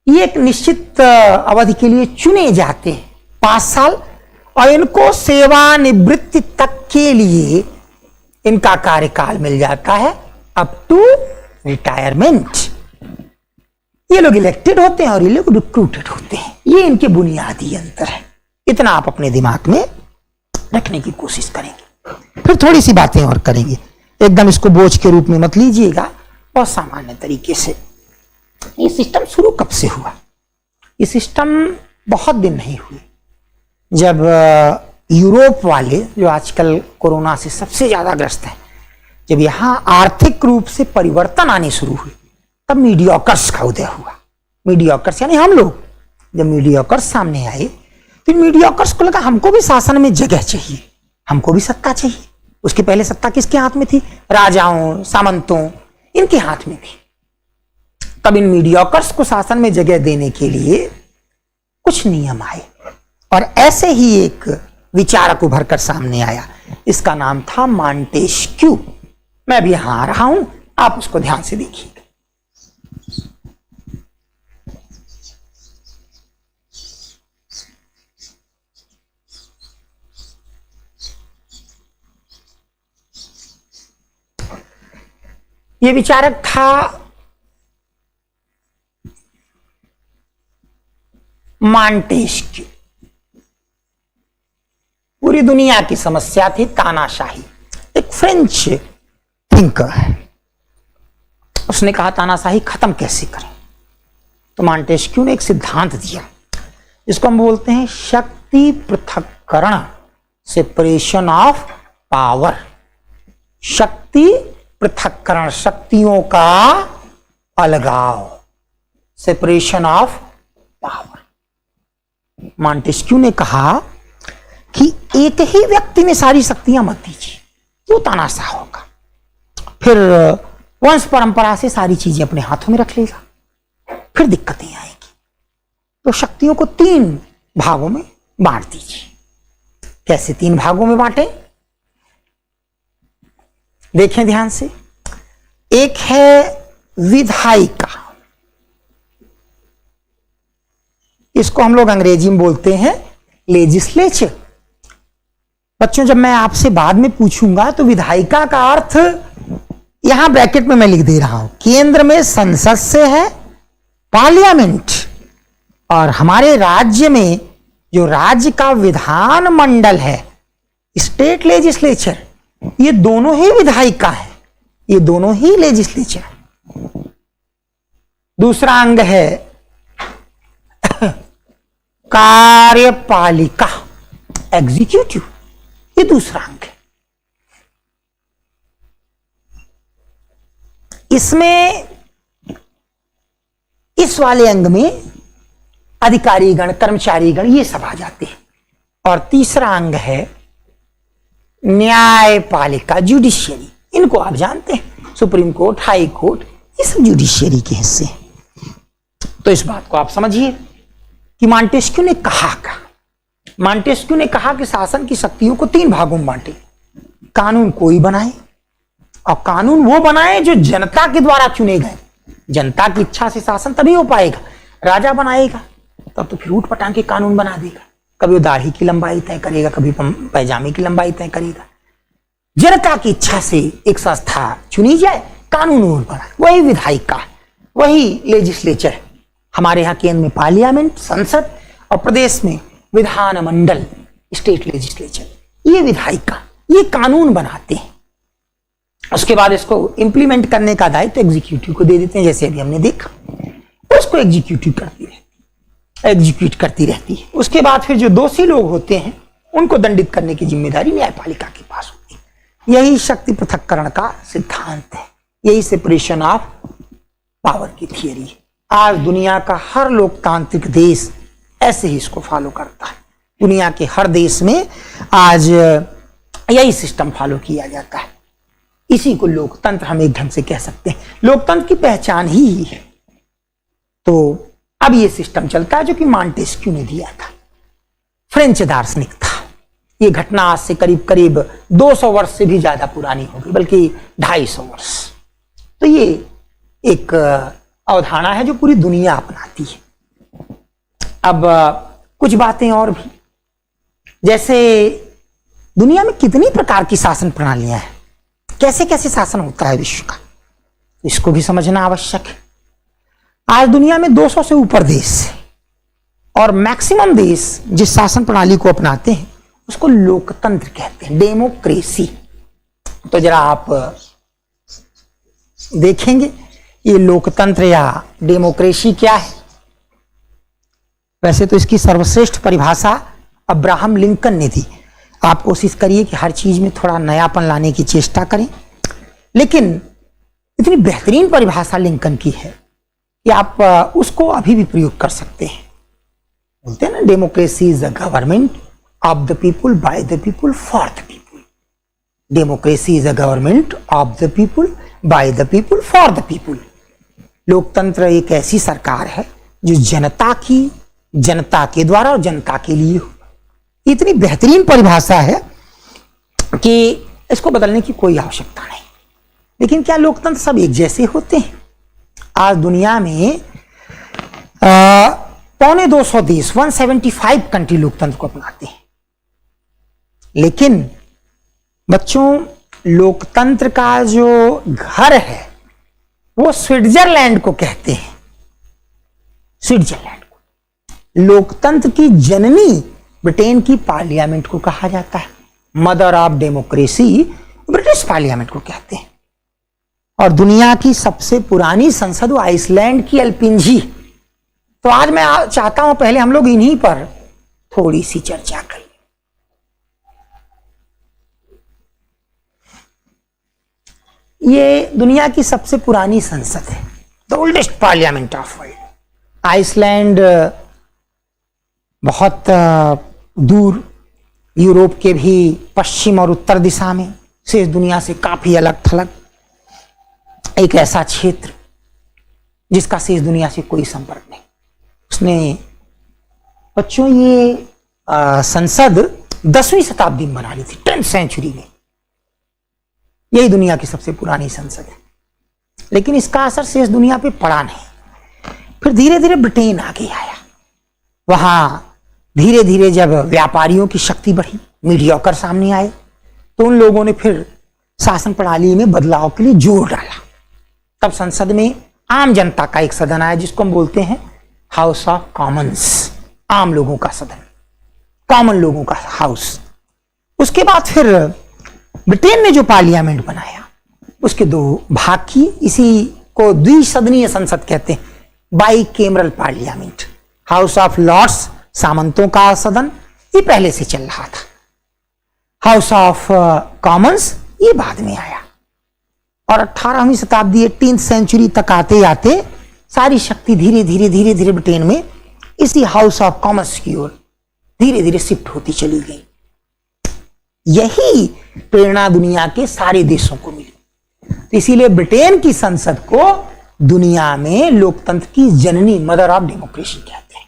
ये एक निश्चित अवधि के लिए चुने जाते हैं 5 साल, और इनको सेवानिवृत्ति तक के लिए इनका कार्यकाल मिल जाता है अप टू रिटायरमेंट। ये लोग इलेक्टेड होते हैं और ये लोग रिक्रूटेड होते हैं। ये इनके बुनियादी अंतर है। इतना आप अपने दिमाग में रखने की कोशिश करेंगे। फिर थोड़ी सी बातें और करेंगे, एकदम इसको बोझ के रूप में मत लीजिएगा, बहुत सामान्य तरीके से। ये सिस्टम शुरू कब से हुआ? ये सिस्टम बहुत दिन नहीं हुए। जब यूरोप वाले, जो आजकल कोरोना से सबसे ज्यादा ग्रस्त हैं, जब यहां आर्थिक रूप से परिवर्तन आने शुरू हुए, तब मीडियोकर्स का उदय हुआ। मीडियोकर्स यानी हम लोग। जब मीडियोकर्स सामने आए तो मीडियोकर्स को लगा हमको भी शासन में जगह चाहिए, हमको भी सत्ता चाहिए। उसके पहले सत्ता किसके हाथ में थी? राजाओं, सामंतों, इनके हाथ में थी। तब इन मीडियोकर्स को शासन में जगह देने के लिए कुछ नियम आए, और ऐसे ही एक विचारक उभर कर सामने आया। इसका नाम था मॉन्टेस्क्यू। मैं भी यहां आ रहा हूं, आप उसको ध्यान से देखिए। ये विचारक था मॉन्टेस्क्यू। पूरी दुनिया की समस्या थी तानाशाही। एक फ्रेंच थिंकर है, उसने कहा तानाशाही खत्म कैसे करें। तो मॉन्टेस्क्यू ने एक सिद्धांत दिया, जिसको हम बोलते हैं शक्ति पृथक्करण, सेपरेशन ऑफ पावर। शक्ति पृथक्करण, शक्तियों का अलगाव, सेपरेशन ऑफ पावर। मॉन्टेस्क्यू ने कहा कि एक ही व्यक्ति में सारी शक्तियां मत दीजिए, वो तानाशाह होगा, फिर वंश परंपरा से सारी चीजें अपने हाथों में रख लेगा, फिर दिक्कतें आएगी। तो शक्तियों को 3 भागों में बांट दीजिए। कैसे 3 भागों में बांटें? देखें ध्यान से। एक है विधायिका, इसको हम लोग अंग्रेजी में बोलते हैं लेजिस्लेचर। बच्चों, जब मैं आपसे बाद में पूछूंगा तो विधायिका का अर्थ यहां ब्रैकेट में मैं लिख दे रहा हूं। केंद्र में संसद से है पार्लियामेंट, और हमारे राज्य में जो राज्य का विधान मंडल है स्टेट लेजिस्लेचर, ये दोनों ही विधायिका है, ये दोनों ही लेजिस्लेचर। दूसरा अंग है कार्यपालिका, एग्जीक्यूटिव, ये दूसरा अंग है। इसमें इस वाले अंग में अधिकारीगण, कर्मचारीगण, ये सब आ जाते हैं। और तीसरा अंग है न्यायपालिका, जुडिशियरी। इनको आप जानते हैं, सुप्रीम कोर्ट, हाई कोर्ट, ये सब जुडिशियरी के हिस्से हैं। तो इस बात को आप समझिए कि मॉन्टेस्क्यू ने कहा क्या। मॉन्टेस्क्यू ने कहा कि शासन की शक्तियों को 3 भागों में बांटे। कानून कोई बनाए, और कानून वो बनाए जो जनता के द्वारा चुने गए। जनता की इच्छा से शासन तभी हो पाएगा। राजा बनाएगा तब तो फिर ऊट पटांग के कानून बना देगा। कभी वो दाढ़ी की लंबाई तय करेगा, कभी पैजामे की लंबाई तय करेगा। जनता की इच्छा से एक संस्था चुनी जाए, कानून और बनाए, वही विधायिका, वही लेजिस्लेचर। हमारे यहाँ केंद्र में पार्लियामेंट, संसद, और प्रदेश में विधानमंडल, स्टेट लेजिस्लेचर, ये विधायिका, ये कानून बनाते हैं। उसके बाद इसको इंप्लीमेंट करने का दायित्व एग्जीक्यूटिव को दे देते हैं, जैसे अभी हमने देखा, उसको एग्जीक्यूट करती रहती है। उसके बाद फिर जो दोषी लोग होते हैं उनको दंडित करने की जिम्मेदारी न्यायपालिका के पास होती है। यही शक्ति पृथक्करण का सिद्धांत है, यही सेपरेशन ऑफ पावर की थियरी है। आज दुनिया का हर लोकतांत्रिक देश ऐसे ही इसको फॉलो करता है। दुनिया के हर देश में आज यही सिस्टम फॉलो किया जाता है। इसी को लोकतंत्र हम एक ढंग से कह सकते हैं। लोकतंत्र की पहचान ही है। तो अब ये सिस्टम चलता है जो कि मॉन्टेस्क्यू ने दिया था, फ्रेंच दार्शनिक था। ये घटना आज से करीब करीब 200 वर्ष से भी ज्यादा पुरानी होगी, बल्कि 250 वर्ष। तो ये एक अवधारणा है जो पूरी दुनिया अपनाती है। अब कुछ बातें और भी, जैसे दुनिया में कितनी प्रकार की शासन प्रणालियां हैं, कैसे कैसे शासन होता है विश्व का, इसको भी समझना आवश्यक है। आज दुनिया में 200 से ऊपर देश है और मैक्सिमम देश जिस शासन प्रणाली को अपनाते हैं उसको लोकतंत्र कहते हैं, डेमोक्रेसी। तो जरा आप देखेंगे ये लोकतंत्र या डेमोक्रेसी क्या है। वैसे तो इसकी सर्वश्रेष्ठ परिभाषा अब्राहम लिंकन ने दी। आप कोशिश करिए कि हर चीज में थोड़ा नयापन लाने की चेष्टा करें, लेकिन इतनी बेहतरीन परिभाषा लिंकन की है कि आप उसको अभी भी प्रयोग कर सकते हैं। बोलते हैं ना, democracy is the government of the people, by the people, for the people. Democracy is the government of the people, by the people, for the people. लोकतंत्र एक ऐसी सरकार है जो जनता की, जनता के द्वारा और जनता के लिए हो। इतनी बेहतरीन परिभाषा है कि इसको बदलने की कोई आवश्यकता नहीं। लेकिन क्या लोकतंत्र सब एक जैसे होते हैं? आज दुनिया में 250 देश, 175 कंट्री लोकतंत्र को अपनाते हैं। लेकिन बच्चों, लोकतंत्र का जो घर है वो स्विट्जरलैंड को कहते हैं, स्विट्जरलैंड को। लोकतंत्र की जननी ब्रिटेन की पार्लियामेंट को कहा जाता है। Mother of democracy British parliament को कहते हैं। और दुनिया की सबसे पुरानी संसद वो आइसलैंड की अल्पिंजी। तो आज मैं चाहता हूं पहले हम लोग इन्हीं पर थोड़ी सी चर्चा करें। ये दुनिया की सबसे पुरानी संसद है, the oldest parliament of world. Iceland बहुत दूर यूरोप के भी पश्चिम और उत्तर दिशा में शेष दुनिया से काफी अलग थलग एक ऐसा क्षेत्र जिसका शेष दुनिया से कोई संपर्क नहीं। उसने बच्चों ये संसद 10वीं शताब्दी में बना ली थी, 10th सेंचुरी में। यही दुनिया की सबसे पुरानी संसद है। लेकिन इसका असर शेष दुनिया पे पड़ा नहीं। फिर धीरे धीरे ब्रिटेन आगे आया। वहां धीरे धीरे जब व्यापारियों की शक्ति बढ़ी, मीडियोकर सामने आए, तो उन लोगों ने फिर शासन प्रणाली में बदलाव के लिए जोर डाला। तब संसद में आम जनता का एक सदन आया जिसको हम बोलते हैं हाउस ऑफ कॉमन्स, आम लोगों का सदन, कॉमन लोगों का हाउस। उसके बाद फिर ब्रिटेन ने जो पार्लियामेंट बनाया उसके दो भाग की, इसी को द्विसदनीय संसद कहते हैं, bicameral parliament. House of Lords, सामंतों का सदन, ये पहले से चल रहा था। हाउस ऑफ कॉमन्स ये बाद में आया। और 18वीं शताब्दी 18th सेंचुरी तक आते आते सारी शक्ति धीरे धीरे धीरे धीरे ब्रिटेन में इसी हाउस ऑफ कॉमन्स की ओर धीरे धीरे शिफ्ट होती चली गई। यही प्रेरणा दुनिया के सारे देशों को मिली। तो इसीलिए ब्रिटेन की संसद को दुनिया में लोकतंत्र की जननी, मदर ऑफ डेमोक्रेसी कहते हैं।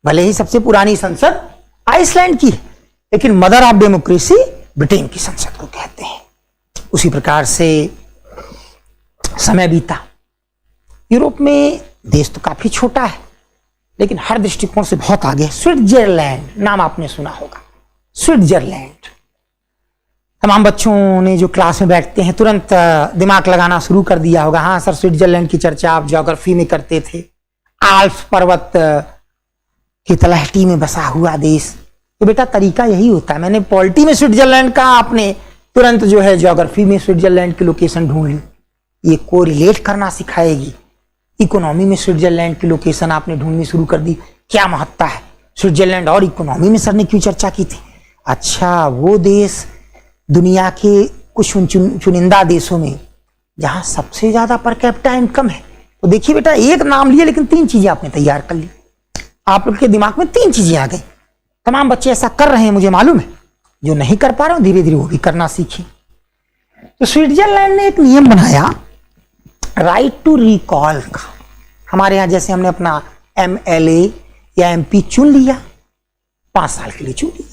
भले ही सबसे पुरानी संसद आइसलैंड की है, लेकिन मदर ऑफ डेमोक्रेसी ब्रिटेन की संसद को कहते हैं। उसी प्रकार से समय बीता। यूरोप में देश तो काफी छोटा है, लेकिन हर दृष्टिकोण से बहुत आगे है। स्विट्जरलैंड नाम आपने सुना होगा, स्विट्जरलैंड। तमाम बच्चों ने जो क्लास में बैठते हैं तुरंत दिमाग लगाना शुरू कर दिया होगा। हाँ सर, स्विट्जरलैंड की चर्चा आप ज्योग्राफी में करते थे। आल्प्स पर्वत की तलहटी में बसा हुआ देश। तो बेटा तरीका यही होता है, मैंने पॉलिटी में स्विट्जरलैंड का, आपने तुरंत जो है ज्योग्राफी में स्विट्जरलैंड की लोकेशन ढूंढ ली। ये कोरिलेट करना सिखाएगी। इकोनॉमी में स्विट्जरलैंड की लोकेशन आपने ढूंढनी शुरू कर दी। क्या महत्ता है स्विट्जरलैंड और इकोनॉमी में सर ने क्यों चर्चा की थी? अच्छा, वो देश दुनिया के कुछ चुनिंदा देशों में जहां सबसे ज्यादा पर कैपिटा इनकम है। तो देखिए बेटा, एक नाम लिए लेकिन 3 चीजें आपने तैयार कर ली। आप लोग के दिमाग में 3 चीजें आ गई। तमाम बच्चे ऐसा कर रहे हैं, मुझे मालूम है। जो नहीं कर पा रहे हो धीरे धीरे वो भी करना सीखें। तो स्विट्जरलैंड ने एक नियम बनाया राइट टू रिकॉल का। हमारे यहां जैसे हमने अपना MLA या MP चुन लिया, 5 साल के लिए चुन लिया।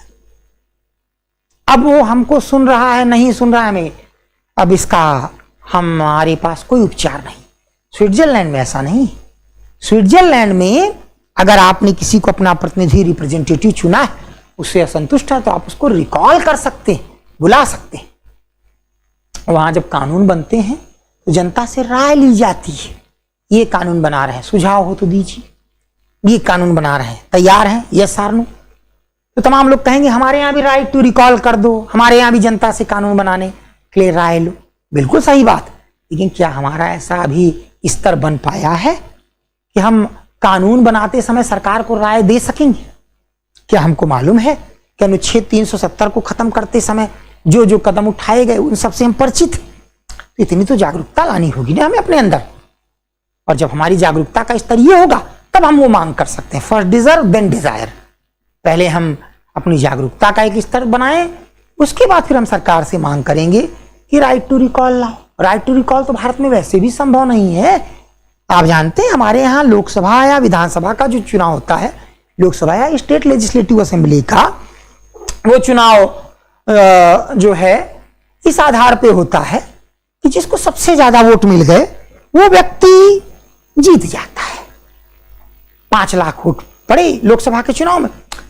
अब वो हमको सुन रहा है नहीं सुन रहा है हमें, अब इसका हमारे पास कोई उपचार नहीं। स्विट्जरलैंड में ऐसा नहीं। स्विट्जरलैंड में अगर आपने किसी को अपना प्रतिनिधि रिप्रेजेंटेटिव चुना है, उससे असंतुष्ट है, तो आप उसको रिकॉल कर सकते हैं, बुला सकते हैं। वहां जब कानून बनते हैं तो जनता से राय ली जाती है। ये कानून बना रहे हैं, सुझाव हो तो दीजिए। ये कानून बना रहे हैं, तैयार हैं, यस आर नो। तो तमाम लोग कहेंगे हमारे यहाँ भी राइट टू रिकॉल कर दो, हमारे यहाँ भी जनता से कानून बनाने के लिए राय लो। बिल्कुल सही बात। लेकिन क्या हमारा ऐसा अभी स्तर बन पाया है कि हम कानून बनाते समय सरकार को राय दे सकेंगे? क्या हमको मालूम है कि अनुच्छेद 370 को खत्म करते समय जो जो कदम उठाए गए उन सबसे हम परिचित हैं? इतनी तो जागरूकता लानी होगी ना हमें अपने अंदर। और जब हमारी जागरूकता का स्तर ये होगा तब हम वो मांग कर सकते हैं। First deserve then desire. पहले हम अपनी जागरूकता का एक स्तर बनाएं, उसके बाद फिर हम सरकार से मांग करेंगे कि राइट टू रिकॉल लाओ। राइट टू रिकॉल तो भारत में वैसे भी संभव नहीं है। आप जानते हैं हमारे यहाँ लोकसभा या विधानसभा का जो चुनाव होता है, लोकसभा या स्टेट लेजिस्लेटिव असेंबली का, वो चुनाव जो है इस आधार पे होता है कि जिसको सबसे ज्यादा वोट मिल गए वो व्यक्ति जीत जाता है। 5 लाख वोट पड़े लोकसभा के चुनाव में,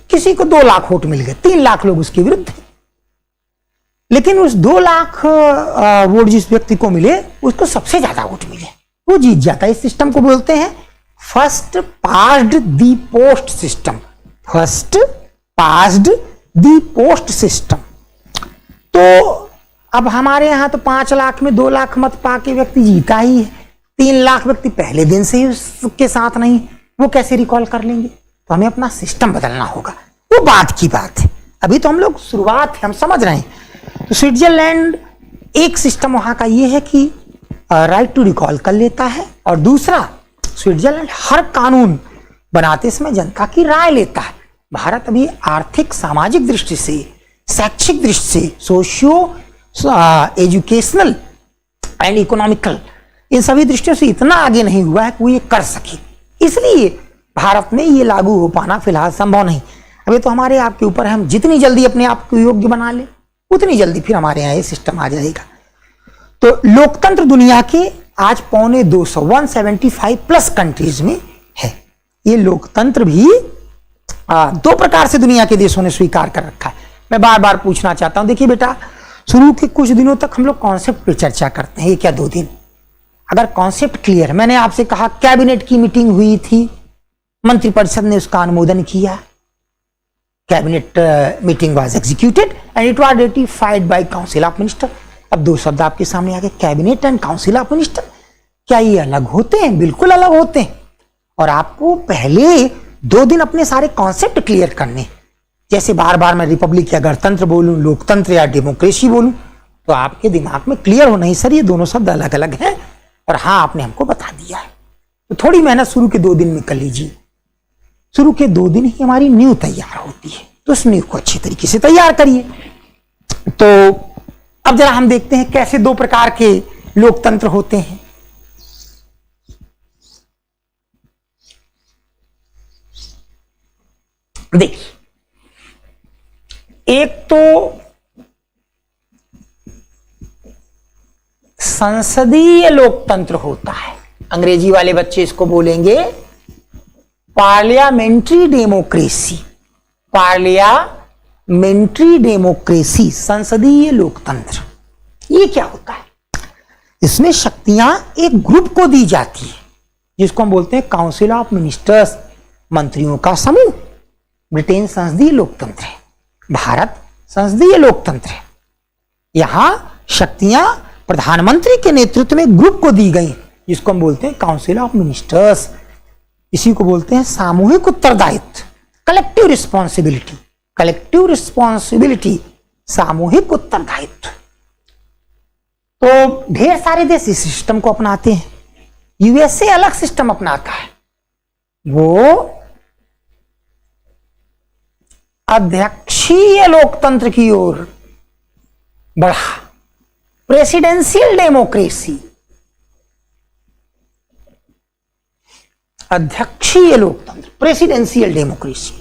किसी को 2 लाख वोट मिल गए, 3 लाख लोग उसके विरुद्ध हैं। लेकिन उस 2 लाख वोट जिस व्यक्ति को मिले उसको सबसे ज्यादा वोट मिले, वो जीत जाता है। इस सिस्टम को बोलते हैं first passed the post system. First passed the post system. तो अब हमारे यहां तो 5 लाख में 2 लाख मत पाके व्यक्ति जीता ही है। 3 लाख व्यक्ति पहले दिन से ही उसके साथ नहीं, वो कैसे रिकॉल कर लेंगे? तो हमें अपना सिस्टम बदलना होगा। वो बात की बात है, अभी तो हम लोग शुरुआत है, हम समझ रहे हैं। तो स्विट्जरलैंड एक सिस्टम वहां का ये है कि राइट टू रिकॉल कर लेता है, और दूसरा स्विट्जरलैंड हर कानून बनाते समय जनता की राय लेता है। भारत अभी आर्थिक सामाजिक दृष्टि से, शैक्षिक दृष्टि से, सोशियो एजुकेशनल एंड इकोनॉमिकल, इन सभी दृष्टियों से इतना आगे नहीं हुआ है कि वो ये कर सके। इसलिए भारत में ये लागू हो पाना फिलहाल संभव नहीं। अभी तो हमारे आपके ऊपर है, हम जितनी जल्दी अपने आप को योग्य बना ले उतनी जल्दी फिर हमारे यहाँ ये सिस्टम आ जाएगा। तो लोकतंत्र दुनिया के आज 175 175 प्लस कंट्रीज में है। ये लोकतंत्र भी 2 प्रकार से दुनिया के देशों ने स्वीकार कर रखा है। मैं बार बार पूछना चाहता हूं, देखिए बेटा, शुरू के कुछ दिनों तक हम लोग कॉन्सेप्ट पे चर्चा करते हैं, ये क्या 2 दिन। अगर कॉन्सेप्ट क्लियर, मैंने आपसे कहा कैबिनेट की मीटिंग हुई थी, मंत्रिपरिषद ने उसका अनुमोदन किया, cabinet meeting was executed and it was ratified by council of minister. अब 2 शब्द आपके सामने आ गए, cabinet and council of minister. क्या ये अलग होते हैं? बिल्कुल अलग होते हैं। और आपको पहले 2 दिन अपने सारे कॉन्सेप्ट क्लियर करने। जैसे बार बार मैं रिपब्लिक या गणतंत्र बोलूं, लोकतंत्र या डेमोक्रेसी बोलूं, तो आपके दिमाग में क्लियर हो, नहीं सर ये दोनों शब्द अलग अलग हैं, और हाँ आपने हमको बता दिया है। तो थोड़ी मेहनत शुरू के 2 दिन में कर लीजिए। शुरू के 2 दिन ही हमारी नींव तैयार होती है, तो उस नींव को अच्छी तरीके से तैयार करिए। तो अब जरा हम देखते हैं कैसे 2 प्रकार के लोकतंत्र होते हैं। देखिए, एक तो संसदीय लोकतंत्र होता है, अंग्रेजी वाले बच्चे इसको बोलेंगे parliamentary democracy. Parliamentary parliamentary democracy, संसदीय लोकतंत्र, ये क्या होता है? इसमें शक्तियां एक ग्रुप को दी जाती है जिसको हम बोलते हैं काउंसिल ऑफ मिनिस्टर्स, मंत्रियों का समूह। ब्रिटेन संसदीय लोकतंत्र है, भारत संसदीय लोकतंत्र है। यहां शक्तियां प्रधानमंत्री के नेतृत्व में ग्रुप को दी गई जिसको हम बोलते हैं काउंसिल ऑफ मिनिस्टर्स। इसी को बोलते हैं सामूहिक उत्तरदायित्व, कलेक्टिव रिस्पॉन्सिबिलिटी। कलेक्टिव रिस्पॉन्सिबिलिटी, सामूहिक उत्तरदायित्व। तो ढेर सारे देश इस सिस्टम को अपनाते हैं। यूएसए अलग सिस्टम अपनाता है, वो अध्यक्षीय लोकतंत्र की ओर बढ़ा, प्रेसिडेंशियल डेमोक्रेसी। अध्यक्षीय लोकतंत्र, प्रेसिडेंशियल डेमोक्रेसी।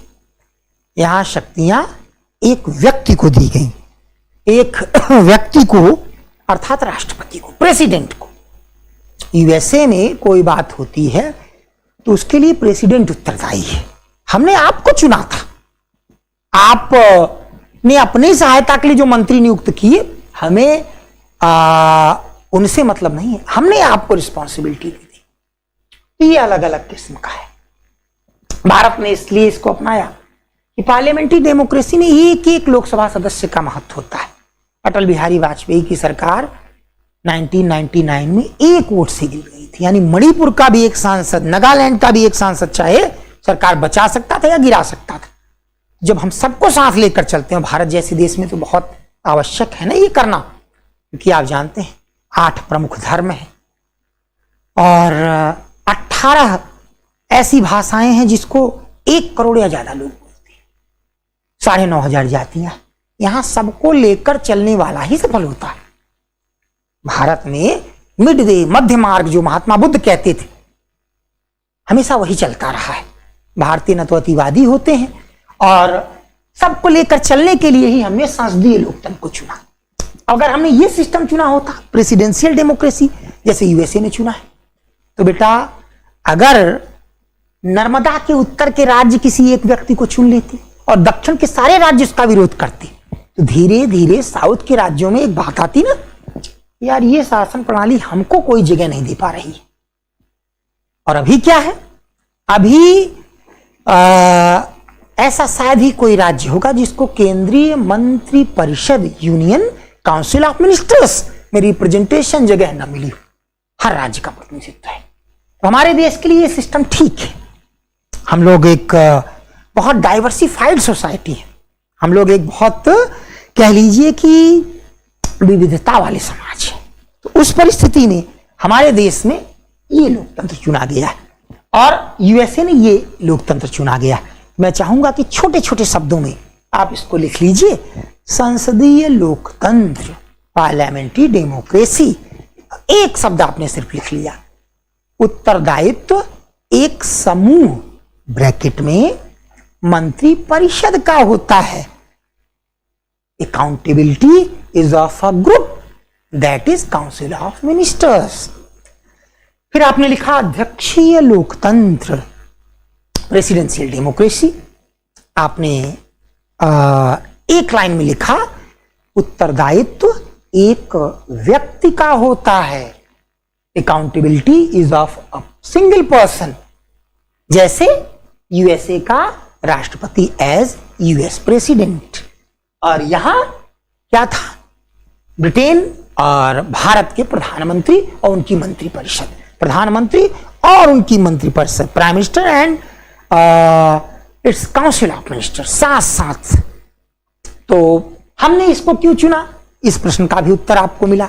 यहां शक्तियां एक व्यक्ति को दी गई, एक व्यक्ति को अर्थात राष्ट्रपति को, प्रेसिडेंट को। यूएसए में कोई बात होती है तो उसके लिए प्रेसिडेंट उत्तरदायी है। हमने आपको चुना था, आपने अपनी सहायता के लिए जो मंत्री नियुक्त किए, हमें उनसे मतलब नहीं है, हमने आपको रिस्पॉन्सिबिलिटी दी। तो ये अलग अलग किस्म का है। भारत ने इसलिए इसको अपनाया कि पार्लियामेंट्री डेमोक्रेसी में एक एक लोकसभा सदस्य का महत्व होता है। अटल बिहारी वाजपेयी की सरकार 1999 में एक वोट से गिर गई थी, यानी मणिपुर का भी एक सांसद, नागालैंड का भी एक सांसद चाहे सरकार बचा सकता था या गिरा सकता था। जब हम सबको साथ लेकर चलते हैं, भारत जैसे देश में तो बहुत आवश्यक है ना ये करना, क्योंकि आप जानते हैं 8 प्रमुख धर्म हैं और 18 ऐसी भाषाएं हैं जिसको 1 करोड़ या ज्यादा लोग बोलते हैं, 9,500 जातियां। यहां सबको लेकर चलने वाला ही सफल होता है। भारत में मिड वे, मध्य मार्ग, जो महात्मा बुद्ध कहते थे, हमेशा वही चलता रहा है। भारतीय न तो अतिवादी होते हैं और सबको लेकर चलने के लिए ही हमने संसदीय लोकतंत्र को चुना। अगर हमने ये सिस्टम चुना होता, प्रेसिडेंशियल डेमोक्रेसी, जैसे यूएसए ने चुना है, तो बेटा अगर नर्मदा के उत्तर के राज्य किसी एक व्यक्ति को चुन लेते और दक्षिण के सारे राज्य उसका विरोध करते, तो धीरे धीरे साउथ के राज्यों में एक बात आती ना, यार ये शासन प्रणाली हमको कोई जगह नहीं दे पा रही है। और अभी क्या है, अभी ऐसा शायद ही कोई राज्य होगा जिसको केंद्रीय मंत्री परिषद, यूनियन काउंसिल ऑफ मिनिस्टर्स में रिप्रेजेंटेशन जगह न मिली हो। हर राज्य का प्रतिनिधित्व है। तो हमारे देश के लिए ये सिस्टम ठीक है। हम लोग एक बहुत डाइवर्सिफाइड सोसाइटी है, हम लोग एक बहुत कह लीजिए कि विविधता वाले समाज है। तो उस परिस्थिति में हमारे देश में ये लोकतंत्र चुना गया है और यूएसए ने ये लोकतंत्र चुना गया। मैं चाहूंगा कि छोटे छोटे शब्दों में आप इसको लिख लीजिए, संसदीय लोकतंत्र, पार्लियामेंट्री डेमोक्रेसी। एक शब्द आपने सिर्फ लिख लिया, उत्तरदायित्व एक समूह ब्रैकेट में मंत्री परिषद का होता है। Accountability is of a group, that is council of ministers. फिर आपने लिखा अध्यक्षीय लोकतंत्र, प्रेसिडेंशियल डेमोक्रेसी। आपने एक लाइन में लिखा उत्तरदायित्व एक व्यक्ति का होता है। Accountability is of a single person, जैसे यूएसए का राष्ट्रपति एज यूएस प्रेसिडेंट। और यहां क्या था, ब्रिटेन और भारत के प्रधानमंत्री और उनकी मंत्रिपरिषद, प्रधानमंत्री और उनकी मंत्रिपरिषद, prime minister and it's council of minister साथ साथ। तो हमने इसको क्यों चुना, इस प्रश्न का भी उत्तर आपको मिला।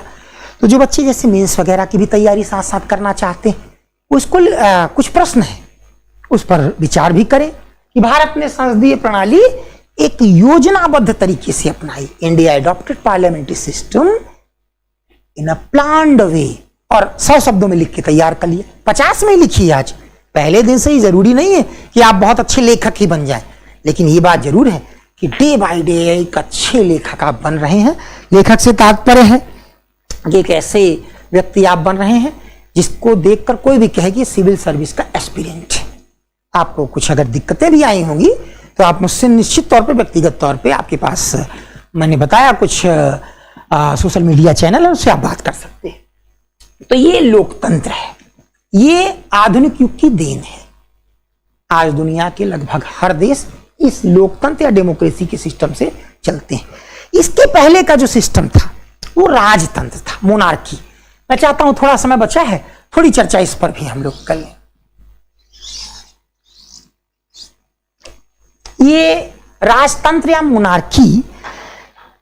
तो जो बच्चे जैसे मेंस वगैरह की भी तैयारी साथ साथ करना चाहते हैं, उसको कुछ प्रश्न है उस पर विचार भी करें कि भारत ने संसदीय प्रणाली एक योजनाबद्ध तरीके से अपनाई। India adopted parliamentary system in a planned way. और 100 शब्दों में लिख के तैयार कर लिया, 50 में लिखिए। आज पहले दिन से ही जरूरी नहीं है कि आप बहुत अच्छे लेखक ही बन जाएं, लेकिन ये बात जरूर है कि डे बाय डे एक अच्छे लेखक आप बन रहे हैं। लेखक से तात्पर्य है कि एक ऐसे व्यक्ति आप बन रहे हैं जिसको देखकर कोई भी कहे कि सिविल सर्विस का एस्पिरेंट है। आपको कुछ अगर दिक्कतें भी आई होंगी तो आप मुझसे निश्चित तौर पे व्यक्तिगत तौर पे आपके पास मैंने बताया कुछ सोशल मीडिया चैनल है, उससे आप बात कर सकते हैं। तो ये लोकतंत्र है, ये आधुनिक युग की देन है। आज दुनिया के लगभग हर देश इस लोकतंत्र या डेमोक्रेसी के सिस्टम से चलते हैं। इसके पहले का जो सिस्टम था वो राजतंत्र था, मोनार्की। मैं चाहता हूं थोड़ा समय बचा है, थोड़ी चर्चा इस पर भी हम लोग कर लें। ये राजतंत्र या मोनार्की,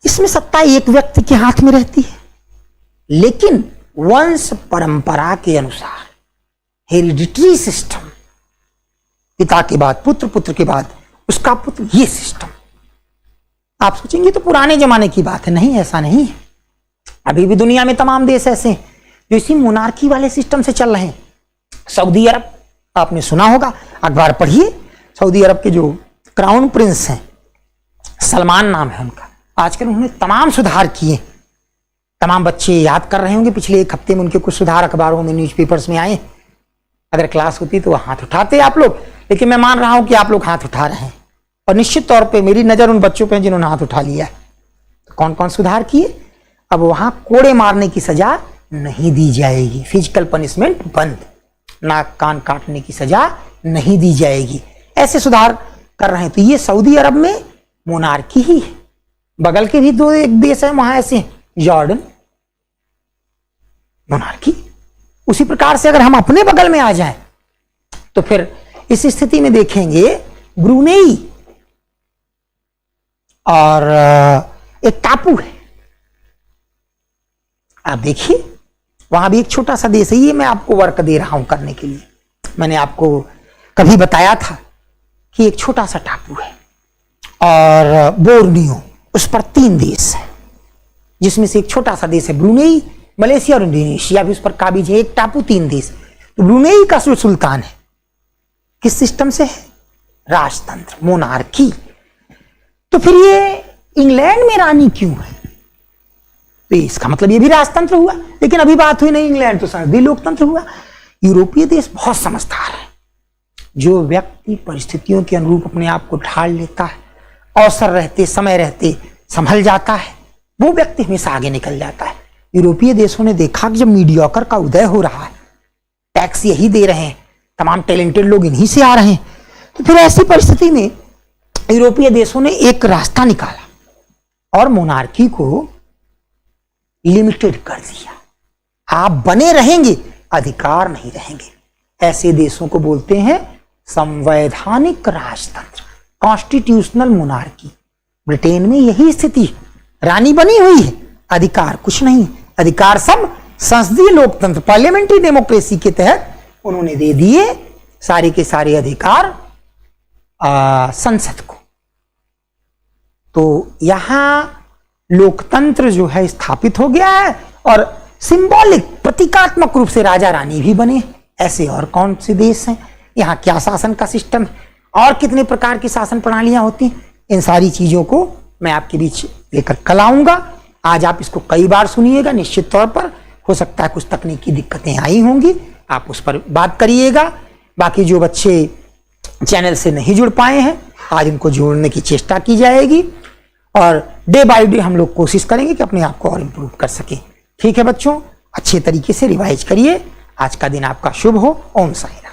इसमें सत्ता एक व्यक्ति के हाथ में रहती है, लेकिन वंश परंपरा के अनुसार हेरिडिटरी सिस्टम, पिता के बाद पुत्र, पुत्र के बाद उसका पुत्र, ये सिस्टम। आप सोचेंगे तो पुराने जमाने की बात है, नहीं, ऐसा नहीं है। अभी भी दुनिया में तमाम देश ऐसे हैं जो इसी मोनार्की वाले सिस्टम से चल रहे हैं। सऊदी अरब, आपने सुना होगा, अखबार पढ़िए, सऊदी अरब के जो क्राउन प्रिंस हैं, सलमान नाम है उनका, आजकल उन्होंने तमाम सुधार किए। तमाम बच्चे याद कर रहे होंगे, पिछले एक हफ्ते में उनके कुछ सुधार अखबारों में, न्यूज़पेपर्स में आए। अगर क्लास होती तो हाथ उठाते आप लोग, लेकिन मैं मान रहा हूं कि आप लोग हाथ उठा रहे हैं, और निश्चित तौर पे मेरी नजर उन बच्चों पे जिन्होंने हाथ उठा लिया है। तो कौन कौन सुधार किए? अब वहां कोड़े मारने की सजा नहीं दी जाएगी, फिजिकल पनिशमेंट बंद, नाक कान काटने की सजा नहीं दी जाएगी, ऐसे सुधार कर रहे हैं। तो ये सऊदी अरब में मोनार्की ही है। बगल के भी दो एक देश है वहां ऐसे, जॉर्डन, मोनार्की। उसी प्रकार से अगर हम अपने बगल में आ जाएं तो फिर इस स्थिति में देखेंगे ब्रुनेई, और एक टापू है, आप देखिए वहां भी एक छोटा सा देश है। ये मैं आपको वर्क दे रहा हूं करने के लिए। मैंने आपको कभी बताया था कि एक छोटा सा टापू है, और बोर्नियो, उस पर 3 देश है, जिसमें से एक छोटा सा देश है ब्रुनेई, मलेशिया और इंडोनेशिया भी उस पर काबिज है। एक टापू 3 देश। तो ब्रुनेई का जो सुल्तान है किस सिस्टम से है? राजतंत्र, मोनार्की। तो फिर ये इंग्लैंड में रानी क्यों है? तो इसका मतलब ये भी राजतंत्र हुआ, लेकिन अभी बात हुई नहीं इंग्लैंड, तो शायद भी लोकतंत्र हुआ। यूरोपीय देश बहुत समझदार है। जो व्यक्ति परिस्थितियों के अनुरूप अपने आप को ढाल लेता है, अवसर रहते, समय रहते संभल जाता है, वो व्यक्ति हमेशा आगे निकल जाता है। यूरोपीय देशों ने देखा कि जब मीडियोकर का उदय हो रहा है, टैक्स यही दे रहे हैं, तमाम टैलेंटेड लोग इन्हीं से आ रहे हैं, तो फिर ऐसी परिस्थिति में यूरोपीय देशों ने एक रास्ता निकाला और मोनार्की को लिमिटेड कर दिया। आप बने रहेंगे, अधिकार नहीं रहेंगे। ऐसे देशों को बोलते हैं संवैधानिक राजतंत्र, कॉन्स्टिट्यूशनल मोनार्की। ब्रिटेन में यही स्थिति, रानी बनी हुई है, अधिकार कुछ नहीं। अधिकार सब संसदीय लोकतंत्र, पार्लियामेंट्री डेमोक्रेसी के तहत उन्होंने दे दिए सारे के सारे अधिकार संसद को। तो यहां लोकतंत्र जो है स्थापित हो गया है, और सिंबॉलिक, प्रतीकात्मक रूप से राजा रानी भी बने। ऐसे और कौन से देश हैं? यहाँ क्या शासन का सिस्टम है, और कितने प्रकार की शासन प्रणालियां होती हैं, इन सारी चीजों को मैं आपके बीच लेकर कल आऊंगा। आज आप इसको कई बार सुनिएगा, निश्चित तौर पर हो सकता है कुछ तकनीकी दिक्कतें आई होंगी, आप उस पर बात करिएगा। बाकी जो बच्चे चैनल से नहीं जुड़ पाए हैं, आज उनको जोड़ने की चेष्टा की जाएगी, और डे बाय डे हम लोग कोशिश करेंगे कि अपने आप को और इम्प्रूव कर सकें। ठीक है बच्चों, अच्छे तरीके से रिवाइज करिए। आज का दिन आपका शुभ हो। ओम साईं।